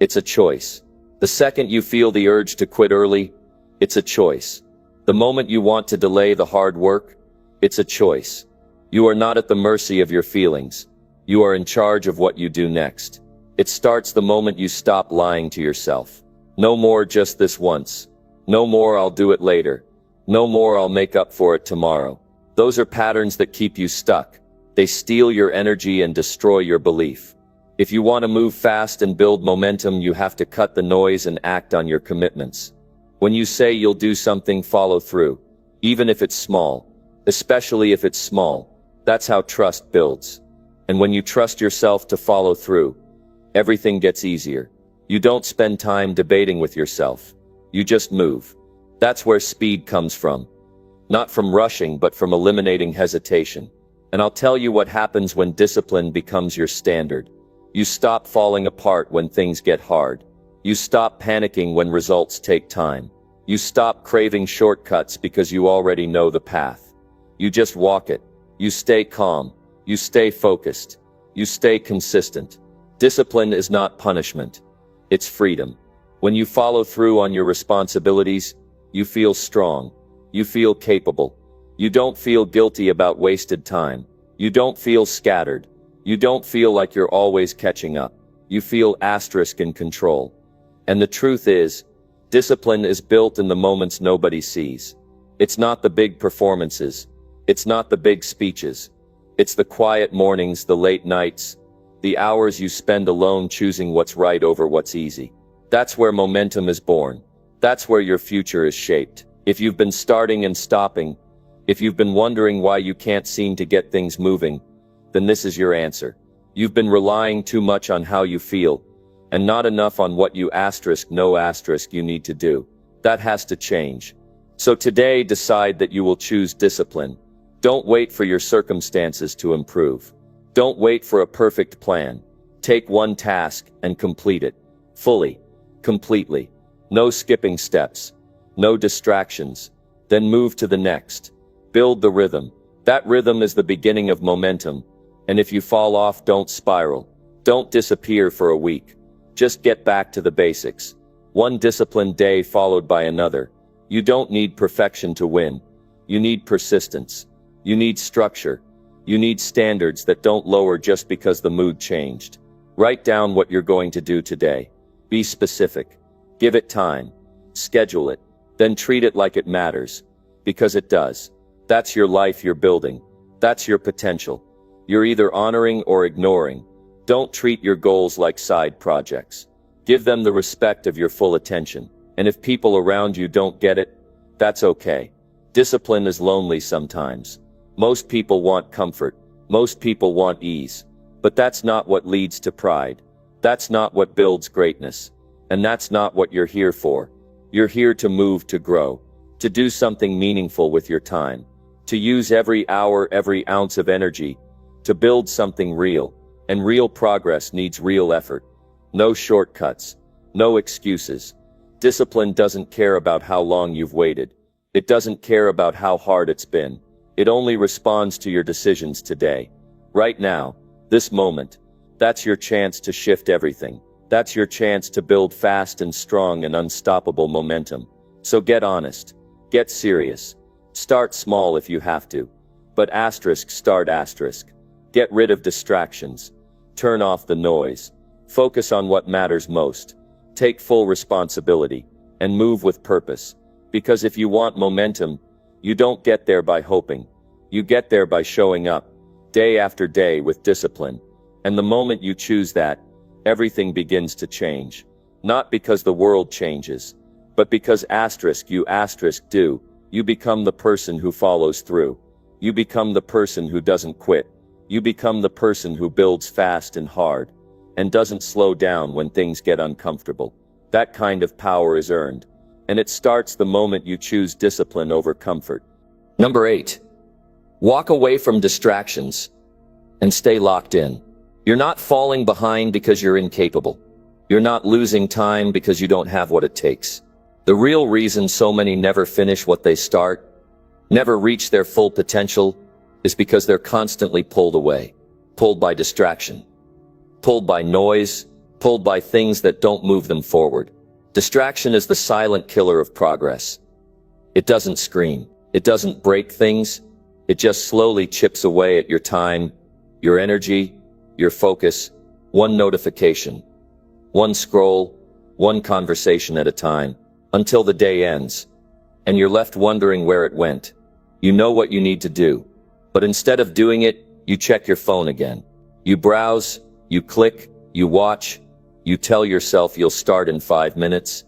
it's a choice. The second you feel the urge to quit early, it's a choice. The moment you want to delay the hard work, it's a choice. You are not at the mercy of your feelings. You are in charge of what you do next. It starts the moment you stop lying to yourself. No more just this once. No more I'll do it later. No more I'll make up for it tomorrow. Those are patterns that keep you stuck. They steal your energy and destroy your belief. If you want to move fast and build momentum, you have to cut the noise and act on your commitments. When you say you'll do something, follow through. Even if it's small. Especially if it's small. That's how trust builds. And when you trust yourself to follow through, everything gets easier. You don't spend time debating with yourself. You just move. That's where speed comes from. Not from rushing, but from eliminating hesitation. And I'll tell you what happens when discipline becomes your standard. You stop falling apart when things get hard. You stop panicking when results take time. You stop craving shortcuts because you already know the path. You just walk it. You stay calm. You stay focused. You stay consistent. Discipline is not punishment. It's freedom. When you follow through on your responsibilities, you feel strong. You feel capable. You don't feel guilty about wasted time. You don't feel scattered. You don't feel like you're always catching up. You feel in control. And the truth is, Discipline is built in the moments nobody sees. It's not the big performances. It's not the big speeches. It's the quiet mornings, the late nights, the hours you spend alone choosing what's right over what's easy. That's where momentum is born. That's where your future is shaped. If you've been starting and stopping, if you've been wondering why you can't seem to get things moving, then this is your answer. You've been relying too much on how you feel, and not enough on what you you need to do. That has to change. So today, decide that you will choose discipline. Don't wait for your circumstances to improve. Don't wait for a perfect plan. Take one task and complete it. Fully. Completely. No skipping steps. No distractions. Then move to the next. Build the rhythm. That rhythm is the beginning of momentum. And if you fall off, don't spiral. Don't disappear for a week. Just get back to the basics. One disciplined day followed by another. You don't need perfection to win. You need persistence. You need structure. You need standards that don't lower just because the mood changed. Write down what you're going to do today. Be specific. Give it time. Schedule it. Then treat it like it matters. Because it does. That's your life you're building. That's your potential. You're either honoring or ignoring. Don't treat your goals like side projects. Give them the respect of your full attention. And if people around you don't get it, that's okay. Discipline is lonely sometimes. Most people want comfort. Most people want ease. But that's not what leads to pride. That's not what builds greatness. And that's not what you're here for. You're here to move, to grow, to do something meaningful with your time, to use every hour, every ounce of energy, to build something real. And real progress needs real effort. No shortcuts. No excuses. Discipline doesn't care about how long you've waited. It doesn't care about how hard it's been. It only responds to your decisions today. Right now. This moment. That's your chance to shift everything. That's your chance to build fast and strong and unstoppable momentum. So get honest. Get serious. Start small if you have to. But start asterisk. Get rid of distractions. Turn off the noise. Focus on what matters most. Take full responsibility. And move with purpose. Because if you want momentum, you don't get there by hoping. You get there by showing up, day after day with discipline. And the moment you choose that, everything begins to change. Not because the world changes, but because you do. You become the person who follows through. You become the person who doesn't quit. You become the person who builds fast and hard, and doesn't slow down when things get uncomfortable. That kind of power is earned. And it starts the moment you choose discipline over comfort. Number 8. Walk away from distractions and stay locked in. You're not falling behind because you're incapable. You're not losing time because you don't have what it takes. The real reason so many never finish what they start, never reach their full potential, is because they're constantly pulled away. Pulled by distraction. Pulled by noise. Pulled by things that don't move them forward. Distraction is the silent killer of progress. It doesn't scream. It doesn't break things. It just slowly chips away at your time, your energy, your focus, one notification, one scroll, one conversation at a time, until the day ends, and you're left wondering where it went. You know what you need to do, but instead of doing it, you check your phone again. You browse, you click, you watch, you tell yourself you'll start in 5 minutes,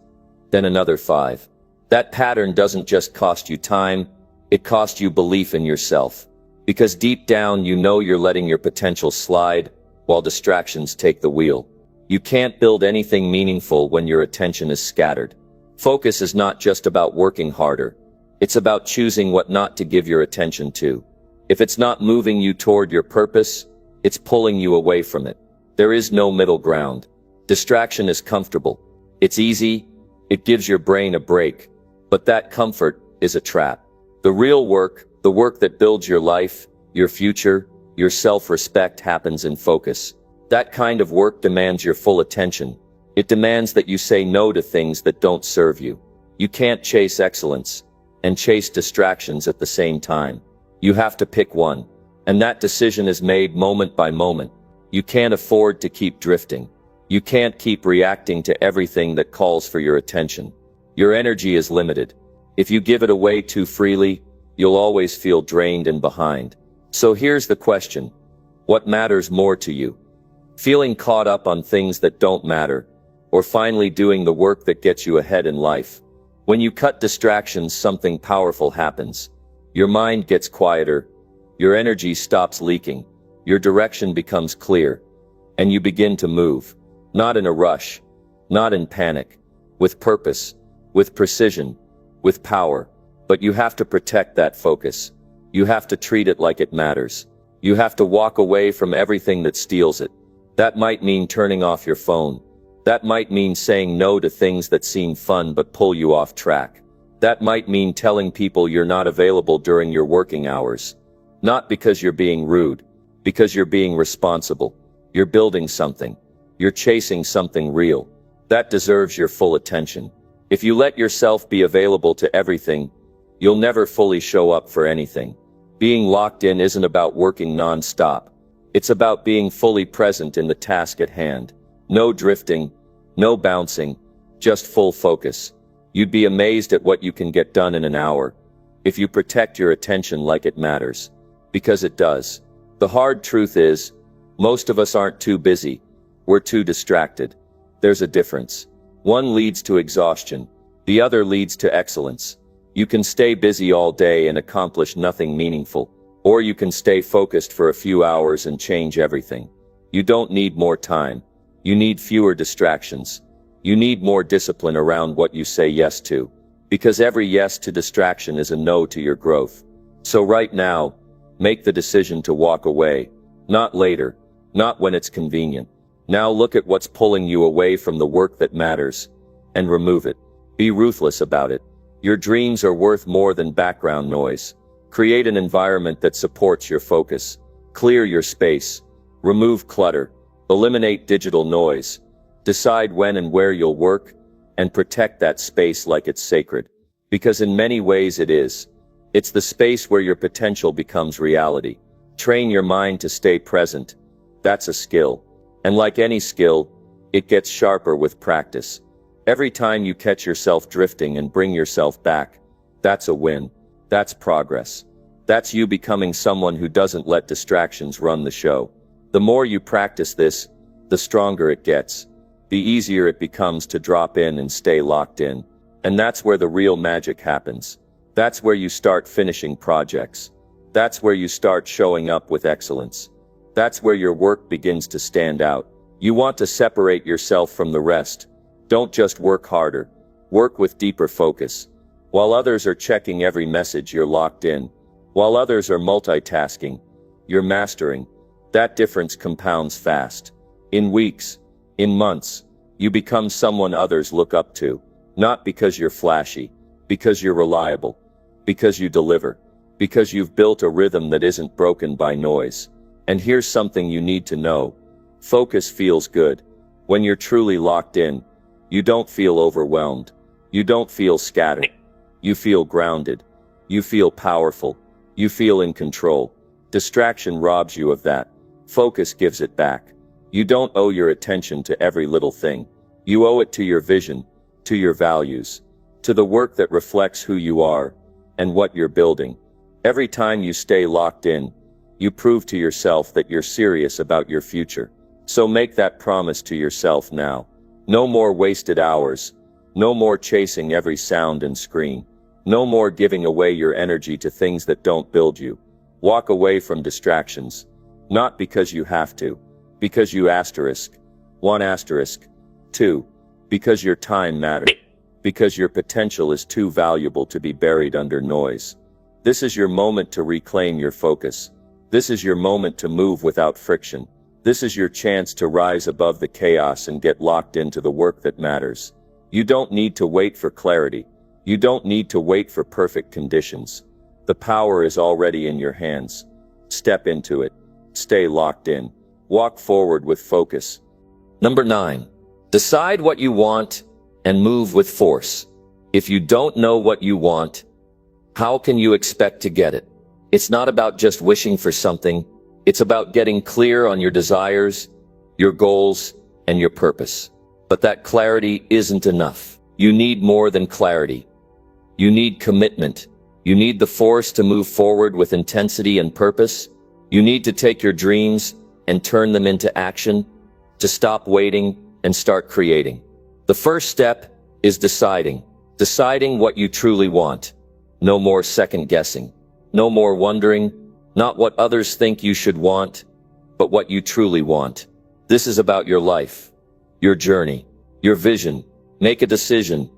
then another 5. That pattern doesn't just cost you time, it costs you belief in yourself. Because deep down you know you're letting your potential slide, while distractions take the wheel. You can't build anything meaningful when your attention is scattered. Focus is not just about working harder. It's about choosing what not to give your attention to. If it's not moving you toward your purpose, it's pulling you away from it. There is no middle ground. Distraction is comfortable. It's easy. It gives your brain a break. But that comfort is a trap. The real work, the work that builds your life, your future, your self-respect happens in focus. That kind of work demands your full attention. It demands that you say no to things that don't serve you. You can't chase excellence and chase distractions at the same time. You have to pick one. And that decision is made moment by moment. You can't afford to keep drifting. You can't keep reacting to everything that calls for your attention. Your energy is limited. If you give it away too freely, you'll always feel drained and behind. So here's the question. What matters more to you? Feeling caught up on things that don't matter, or finally doing the work that gets you ahead in life? When you cut distractions, something powerful happens. Your mind gets quieter, your energy stops leaking, your direction becomes clear, and you begin to move. Not in a rush, not in panic, with purpose, with precision, with power. But you have to protect that focus. You have to treat it like it matters. You have to walk away from everything that steals it. That might mean turning off your phone. That might mean saying no to things that seem fun but pull you off track. That might mean telling people you're not available during your working hours. Not because you're being rude, because you're being responsible. You're building something. You're chasing something real. That deserves your full attention. If you let yourself be available to everything, you'll never fully show up for anything. Being locked in isn't about working non-stop. It's about being fully present in the task at hand. No drifting, no bouncing, just full focus. You'd be amazed at what you can get done in an hour, if you protect your attention like it matters. Because it does. The hard truth is, most of us aren't too busy. We're too distracted. There's a difference. One leads to exhaustion. The other leads to excellence. You can stay busy all day and accomplish nothing meaningful. Or you can stay focused for a few hours and change everything. You don't need more time. You need fewer distractions. You need more discipline around what you say yes to. Because every yes to distraction is a no to your growth. So right now, make the decision to walk away. Not later. Not when it's convenient. Now look at what's pulling you away from the work that matters, and remove it. Be ruthless about it. Your dreams are worth more than background noise. Create an environment that supports your focus. Clear your space. Remove clutter. Eliminate digital noise. Decide when and where you'll work, and protect that space like it's sacred. Because in many ways it is. It's the space where your potential becomes reality. Train your mind to stay present. That's a skill. And like any skill, it gets sharper with practice. Every time you catch yourself drifting and bring yourself back, that's a win. That's progress. That's you becoming someone who doesn't let distractions run the show. The more you practice this, the stronger it gets. The easier it becomes to drop in and stay locked in. And that's where the real magic happens. That's where you start finishing projects. That's where you start showing up with excellence. That's where your work begins to stand out. You want to separate yourself from the rest. Don't just work harder. Work with deeper focus. While others are checking every message, you're locked in. While others are multitasking, you're mastering. That difference compounds fast. In weeks, in months, you become someone others look up to. Not because you're flashy, because you're reliable, because you deliver, because you've built a rhythm that isn't broken by noise. And here's something you need to know. Focus feels good. When you're truly locked in, you don't feel overwhelmed. You don't feel scattered. You feel grounded. You feel powerful. You feel in control. Distraction robs you of that. Focus gives it back. You don't owe your attention to every little thing. You owe it to your vision, to your values, to the work that reflects who you are and what you're building. Every time you stay locked in, you prove to yourself that you're serious about your future. So make that promise to yourself now. No more wasted hours. No more chasing every sound and screen. No more giving away your energy to things that don't build you. Walk away from distractions. Not because you have to. Because you asterisk. 1 asterisk. 2. Because your time matters. Because your potential is too valuable to be buried under noise. This is your moment to reclaim your focus. This is your moment to move without friction. This is your chance to rise above the chaos and get locked into the work that matters. You don't need to wait for clarity. You don't need to wait for perfect conditions. The power is already in your hands. Step into it. Stay locked in. Walk forward with focus. Number 9. Decide what you want and move with force. If you don't know what you want, how can you expect to get it? It's not about just wishing for something. It's about getting clear on your desires, your goals, and your purpose. But that clarity isn't enough. You need more than clarity. You need commitment. You need the force to move forward with intensity and purpose. You need to take your dreams and turn them into action, to stop waiting and start creating. The first step is deciding. Deciding what you truly want. No more second guessing. No more wondering, not what others think you should want, but what you truly want. This is about your life, your journey, your vision. Make a decision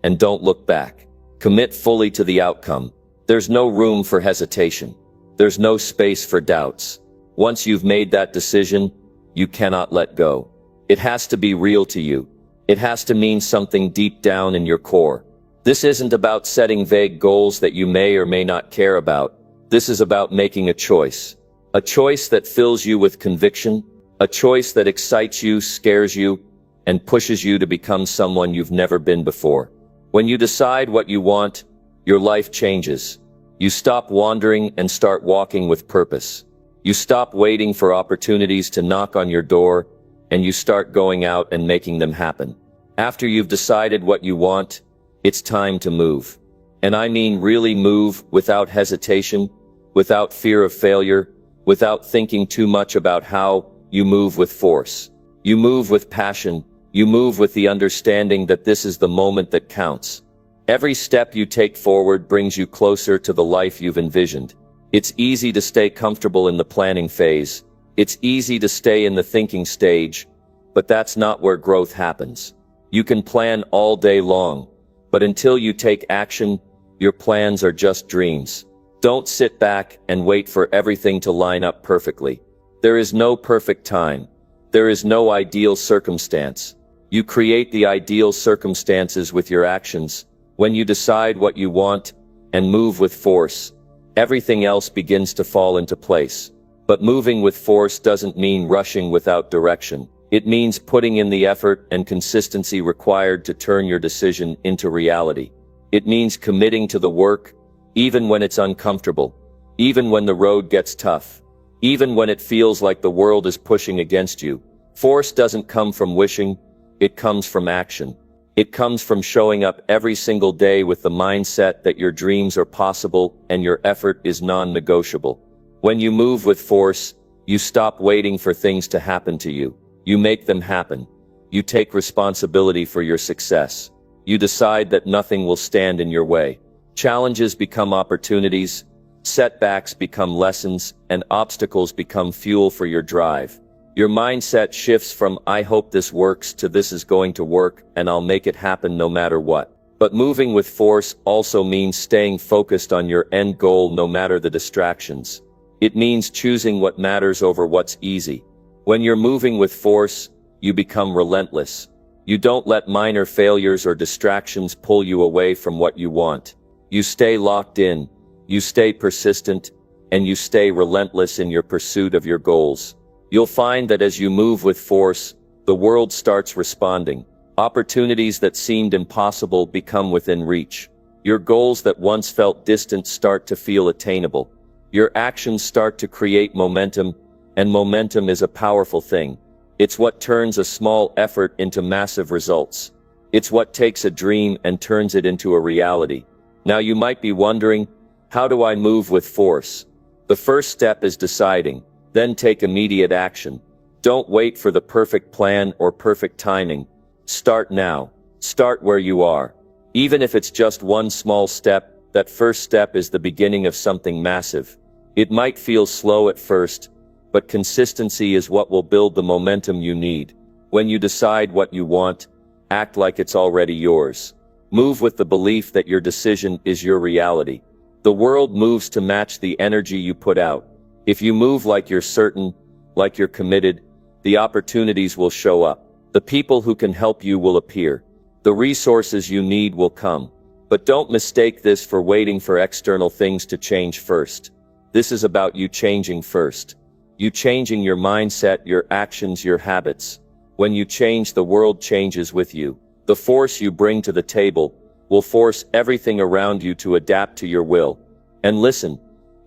and don't look back. Commit fully to the outcome. There's no room for hesitation. There's no space for doubts. Once you've made that decision, you cannot let go. It has to be real to you. It has to mean something deep down in your core. This isn't about setting vague goals that you may or may not care about. This is about making a choice. A choice that fills you with conviction. A choice that excites you, scares you, and pushes you to become someone you've never been before. When you decide what you want, your life changes. You stop wandering and start walking with purpose. You stop waiting for opportunities to knock on your door, and you start going out and making them happen. After you've decided what you want, it's time to move. And I mean really move without hesitation, without fear of failure, without thinking too much about how. You move with force. You move with passion. You move with the understanding that this is the moment that counts. Every step you take forward brings you closer to the life you've envisioned. It's easy to stay comfortable in the planning phase. It's easy to stay in the thinking stage, but that's not where growth happens. You can plan all day long, but until you take action, your plans are just dreams. Don't sit back and wait for everything to line up perfectly. There is no perfect time. There is no ideal circumstance. You create the ideal circumstances with your actions. When you decide what you want and move with force, everything else begins to fall into place. But moving with force doesn't mean rushing without direction. It means putting in the effort and consistency required to turn your decision into reality. It means committing to the work, even when it's uncomfortable, even when the road gets tough, even when it feels like the world is pushing against you. Force doesn't come from wishing, it comes from action. It comes from showing up every single day with the mindset that your dreams are possible and your effort is non-negotiable. When you move with force, you stop waiting for things to happen to you. You make them happen. You take responsibility for your success. You decide that nothing will stand in your way. Challenges become opportunities, setbacks become lessons, and obstacles become fuel for your drive. Your mindset shifts from "I hope this works" to "this is going to work and I'll make it happen no matter what." But moving with force also means staying focused on your end goal no matter the distractions. It means choosing what matters over what's easy. When you're moving with force, you become relentless. You don't let minor failures or distractions pull you away from what you want. You stay locked in, you stay persistent, and you stay relentless in your pursuit of your goals. You'll find that as you move with force, the world starts responding. Opportunities that seemed impossible become within reach. Your goals that once felt distant start to feel attainable. Your actions start to create momentum, and momentum is a powerful thing. It's what turns a small effort into massive results. It's what takes a dream and turns it into a reality. Now you might be wondering, how do I move with force? The first step is deciding. Then take immediate action. Don't wait for the perfect plan or perfect timing. Start now. Start where you are. Even if it's just one small step, that first step is the beginning of something massive. It might feel slow at first, but consistency is what will build the momentum you need. When you decide what you want, act like it's already yours. Move with the belief that your decision is your reality. The world moves to match the energy you put out. If you move like you're certain, like you're committed, the opportunities will show up. The people who can help you will appear. The resources you need will come. But don't mistake this for waiting for external things to change first. This is about you changing first. You changing your mindset, your actions, your habits. When you change, the world changes with you. The force you bring to the table will force everything around you to adapt to your will. And listen,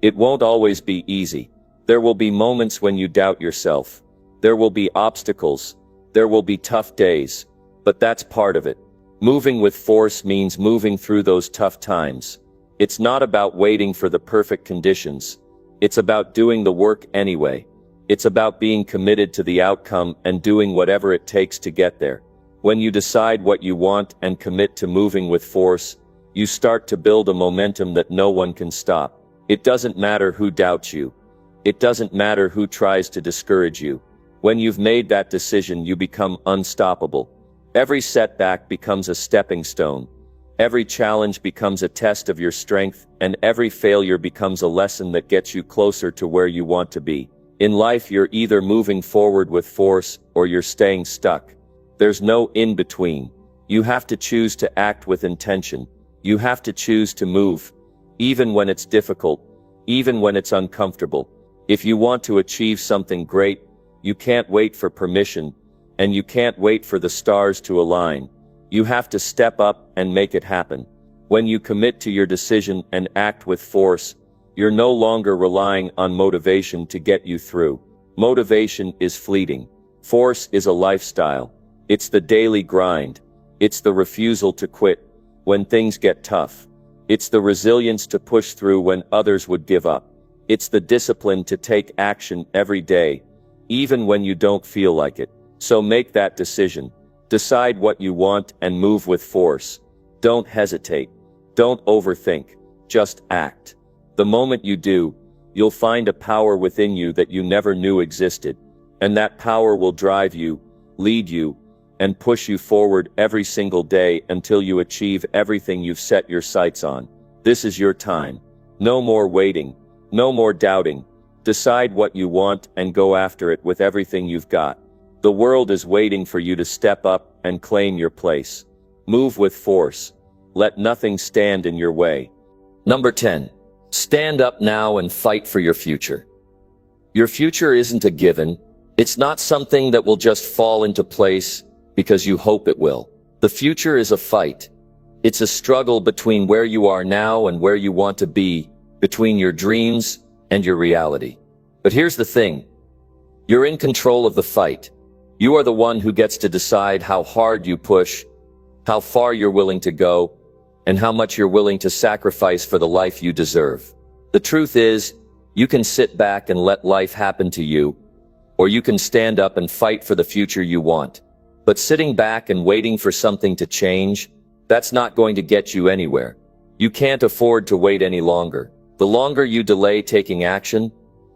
it won't always be easy. There will be moments when you doubt yourself. There will be obstacles. There will be tough days. But that's part of it. Moving with force means moving through those tough times. It's not about waiting for the perfect conditions. It's about doing the work anyway. It's about being committed to the outcome and doing whatever it takes to get there. When you decide what you want and commit to moving with force, you start to build a momentum that no one can stop. It doesn't matter who doubts you. It doesn't matter who tries to discourage you. When you've made that decision, you become unstoppable. Every setback becomes a stepping stone. Every challenge becomes a test of your strength, and every failure becomes a lesson that gets you closer to where you want to be. In life, you're either moving forward with force or you're staying stuck. There's no in-between. You have to choose to act with intention. You have to choose to move, even when it's difficult, even when it's uncomfortable. If you want to achieve something great, you can't wait for permission, and you can't wait for the stars to align. You have to step up and make it happen. When you commit to your decision and act with force, you're no longer relying on motivation to get you through. Motivation is fleeting. Force is a lifestyle. It's the daily grind. It's the refusal to quit when things get tough. It's the resilience to push through when others would give up. It's the discipline to take action every day, even when you don't feel like it. So make that decision. Decide what you want and move with force. Don't hesitate. Don't overthink. Just act. The moment you do, you'll find a power within you that you never knew existed. And that power will drive you, lead you, and push you forward every single day until you achieve everything you've set your sights on. This is your time. No more waiting. No more doubting. Decide what you want and go after it with everything you've got. The world is waiting for you to step up and claim your place. Move with force. Let nothing stand in your way. Number 10. Stand up now and fight for your future. Your future isn't a given. It's not something that will just fall into place because you hope it will. The future is a fight. It's a struggle between where you are now and where you want to be, between your dreams and your reality. But here's the thing. You're in control of the fight. You are the one who gets to decide how hard you push, how far you're willing to go, and how much you're willing to sacrifice for the life you deserve. The truth is, you can sit back and let life happen to you, or you can stand up and fight for the future you want. But sitting back and waiting for something to change, that's not going to get you anywhere. You can't afford to wait any longer. The longer you delay taking action,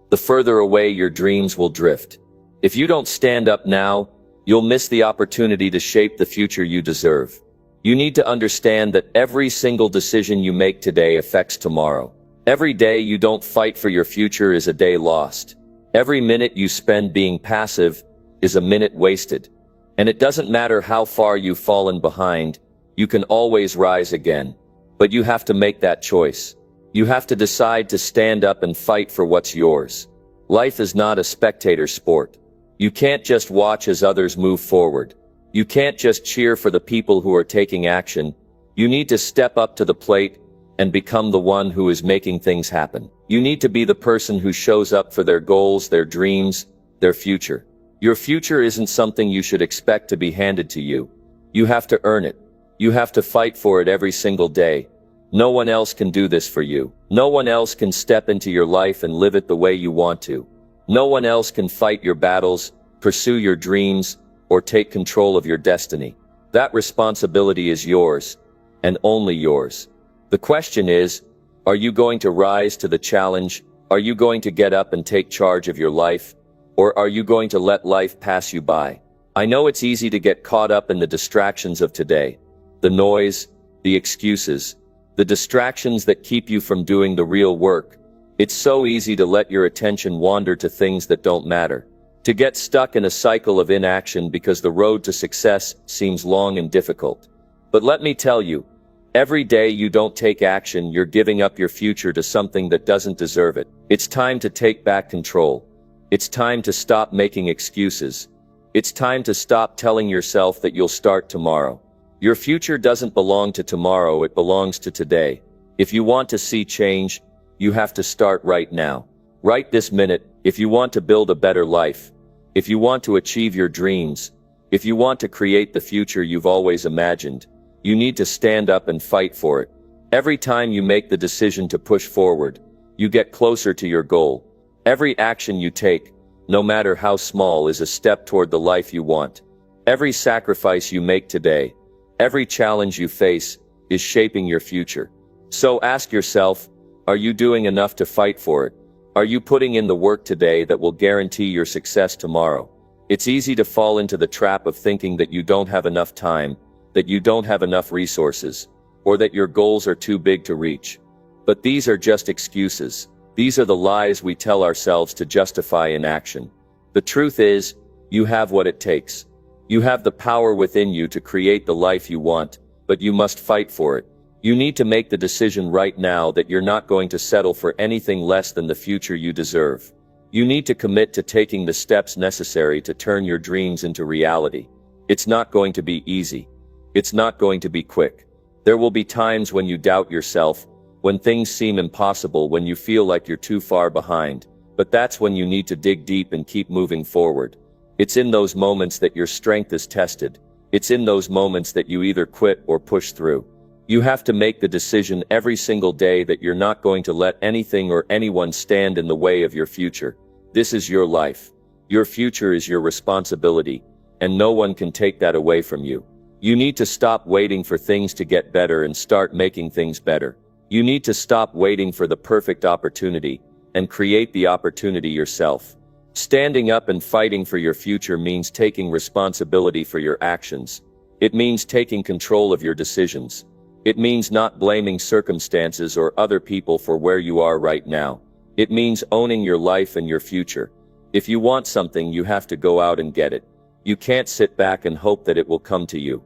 the further away your dreams will drift. If you don't stand up now, you'll miss the opportunity to shape the future you deserve. You need to understand that every single decision you make today affects tomorrow. Every day you don't fight for your future is a day lost. Every minute you spend being passive is a minute wasted. And it doesn't matter how far you've fallen behind, you can always rise again. But you have to make that choice. You have to decide to stand up and fight for what's yours. Life is not a spectator sport. You can't just watch as others move forward. You can't just cheer for the people who are taking action. You need to step up to the plate and become the one who is making things happen. You need to be the person who shows up for their goals, their dreams, their future. Your future isn't something you should expect to be handed to you. You have to earn it. You have to fight for it every single day. No one else can do this for you. No one else can step into your life and live it the way you want to. No one else can fight your battles, pursue your dreams, or take control of your destiny. That responsibility is yours, and only yours. The question is, are you going to rise to the challenge? Are you going to get up and take charge of your life? Or are you going to let life pass you by? I know it's easy to get caught up in the distractions of today. The noise, the excuses, the distractions that keep you from doing the real work. It's so easy to let your attention wander to things that don't matter. To get stuck in a cycle of inaction because the road to success seems long and difficult. But let me tell you, every day you don't take action, you're giving up your future to something that doesn't deserve it. It's time to take back control. It's time to stop making excuses. It's time to stop telling yourself that you'll start tomorrow. Your future doesn't belong to tomorrow, it belongs to today. If you want to see change, you have to start right now. Right this minute, if you want to build a better life. If you want to achieve your dreams. If you want to create the future you've always imagined. You need to stand up and fight for it. Every time you make the decision to push forward, you get closer to your goal. Every action you take, no matter how small, is a step toward the life you want. Every sacrifice you make today, every challenge you face, is shaping your future. So ask yourself, are you doing enough to fight for it? Are you putting in the work today that will guarantee your success tomorrow? It's easy to fall into the trap of thinking that you don't have enough time, that you don't have enough resources, or that your goals are too big to reach. But these are just excuses. These are the lies we tell ourselves to justify inaction. The truth is, you have what it takes. You have the power within you to create the life you want, but you must fight for it. You need to make the decision right now that you're not going to settle for anything less than the future you deserve. You need to commit to taking the steps necessary to turn your dreams into reality. It's not going to be easy. It's not going to be quick. There will be times when you doubt yourself, when things seem impossible, when you feel like you're too far behind. But that's when you need to dig deep and keep moving forward. It's in those moments that your strength is tested. It's in those moments that you either quit or push through. You have to make the decision every single day that you're not going to let anything or anyone stand in the way of your future. This is your life. Your future is your responsibility, and no one can take that away from you. You need to stop waiting for things to get better and start making things better. You need to stop waiting for the perfect opportunity and create the opportunity yourself. Standing up and fighting for your future means taking responsibility for your actions. It means taking control of your decisions. It means not blaming circumstances or other people for where you are right now. It means owning your life and your future. If you want something, you have to go out and get it. You can't sit back and hope that it will come to you.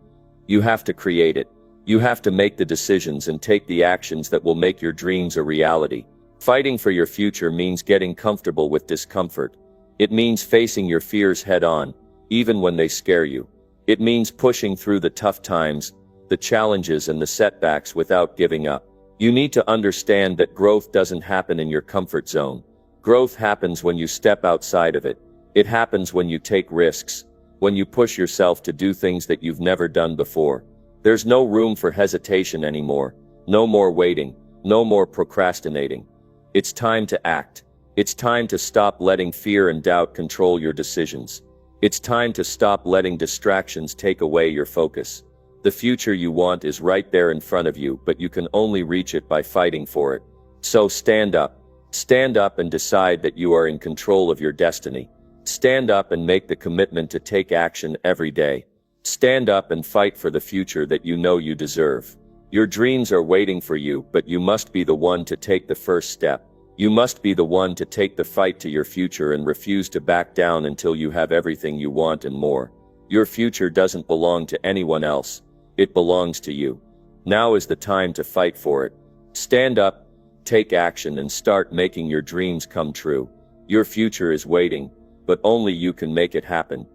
You have to create it. You have to make the decisions and take the actions that will make your dreams a reality. Fighting for your future means getting comfortable with discomfort. It means facing your fears head on, even when they scare you. It means pushing through the tough times, the challenges and the setbacks without giving up. You need to understand that growth doesn't happen in your comfort zone. Growth happens when you step outside of it. It happens when you take risks, when you push yourself to do things that you've never done before. There's no room for hesitation anymore. No more waiting. No more procrastinating. It's time to act. It's time to stop letting fear and doubt control your decisions. It's time to stop letting distractions take away your focus. The future you want is right there in front of you, but you can only reach it by fighting for it. So stand up. Stand up and decide that you are in control of your destiny. Stand up and make the commitment to take action every day. Stand up and fight for the future that you know you deserve. Your dreams are waiting for you, but you must be the one to take the first step. You must be the one to take the fight to your future and refuse to back down until you have everything you want and more. Your future doesn't belong to anyone else. It belongs to you. Now is the time to fight for it. Stand up, take action, and start making your dreams come true. Your future is waiting, but only you can make it happen.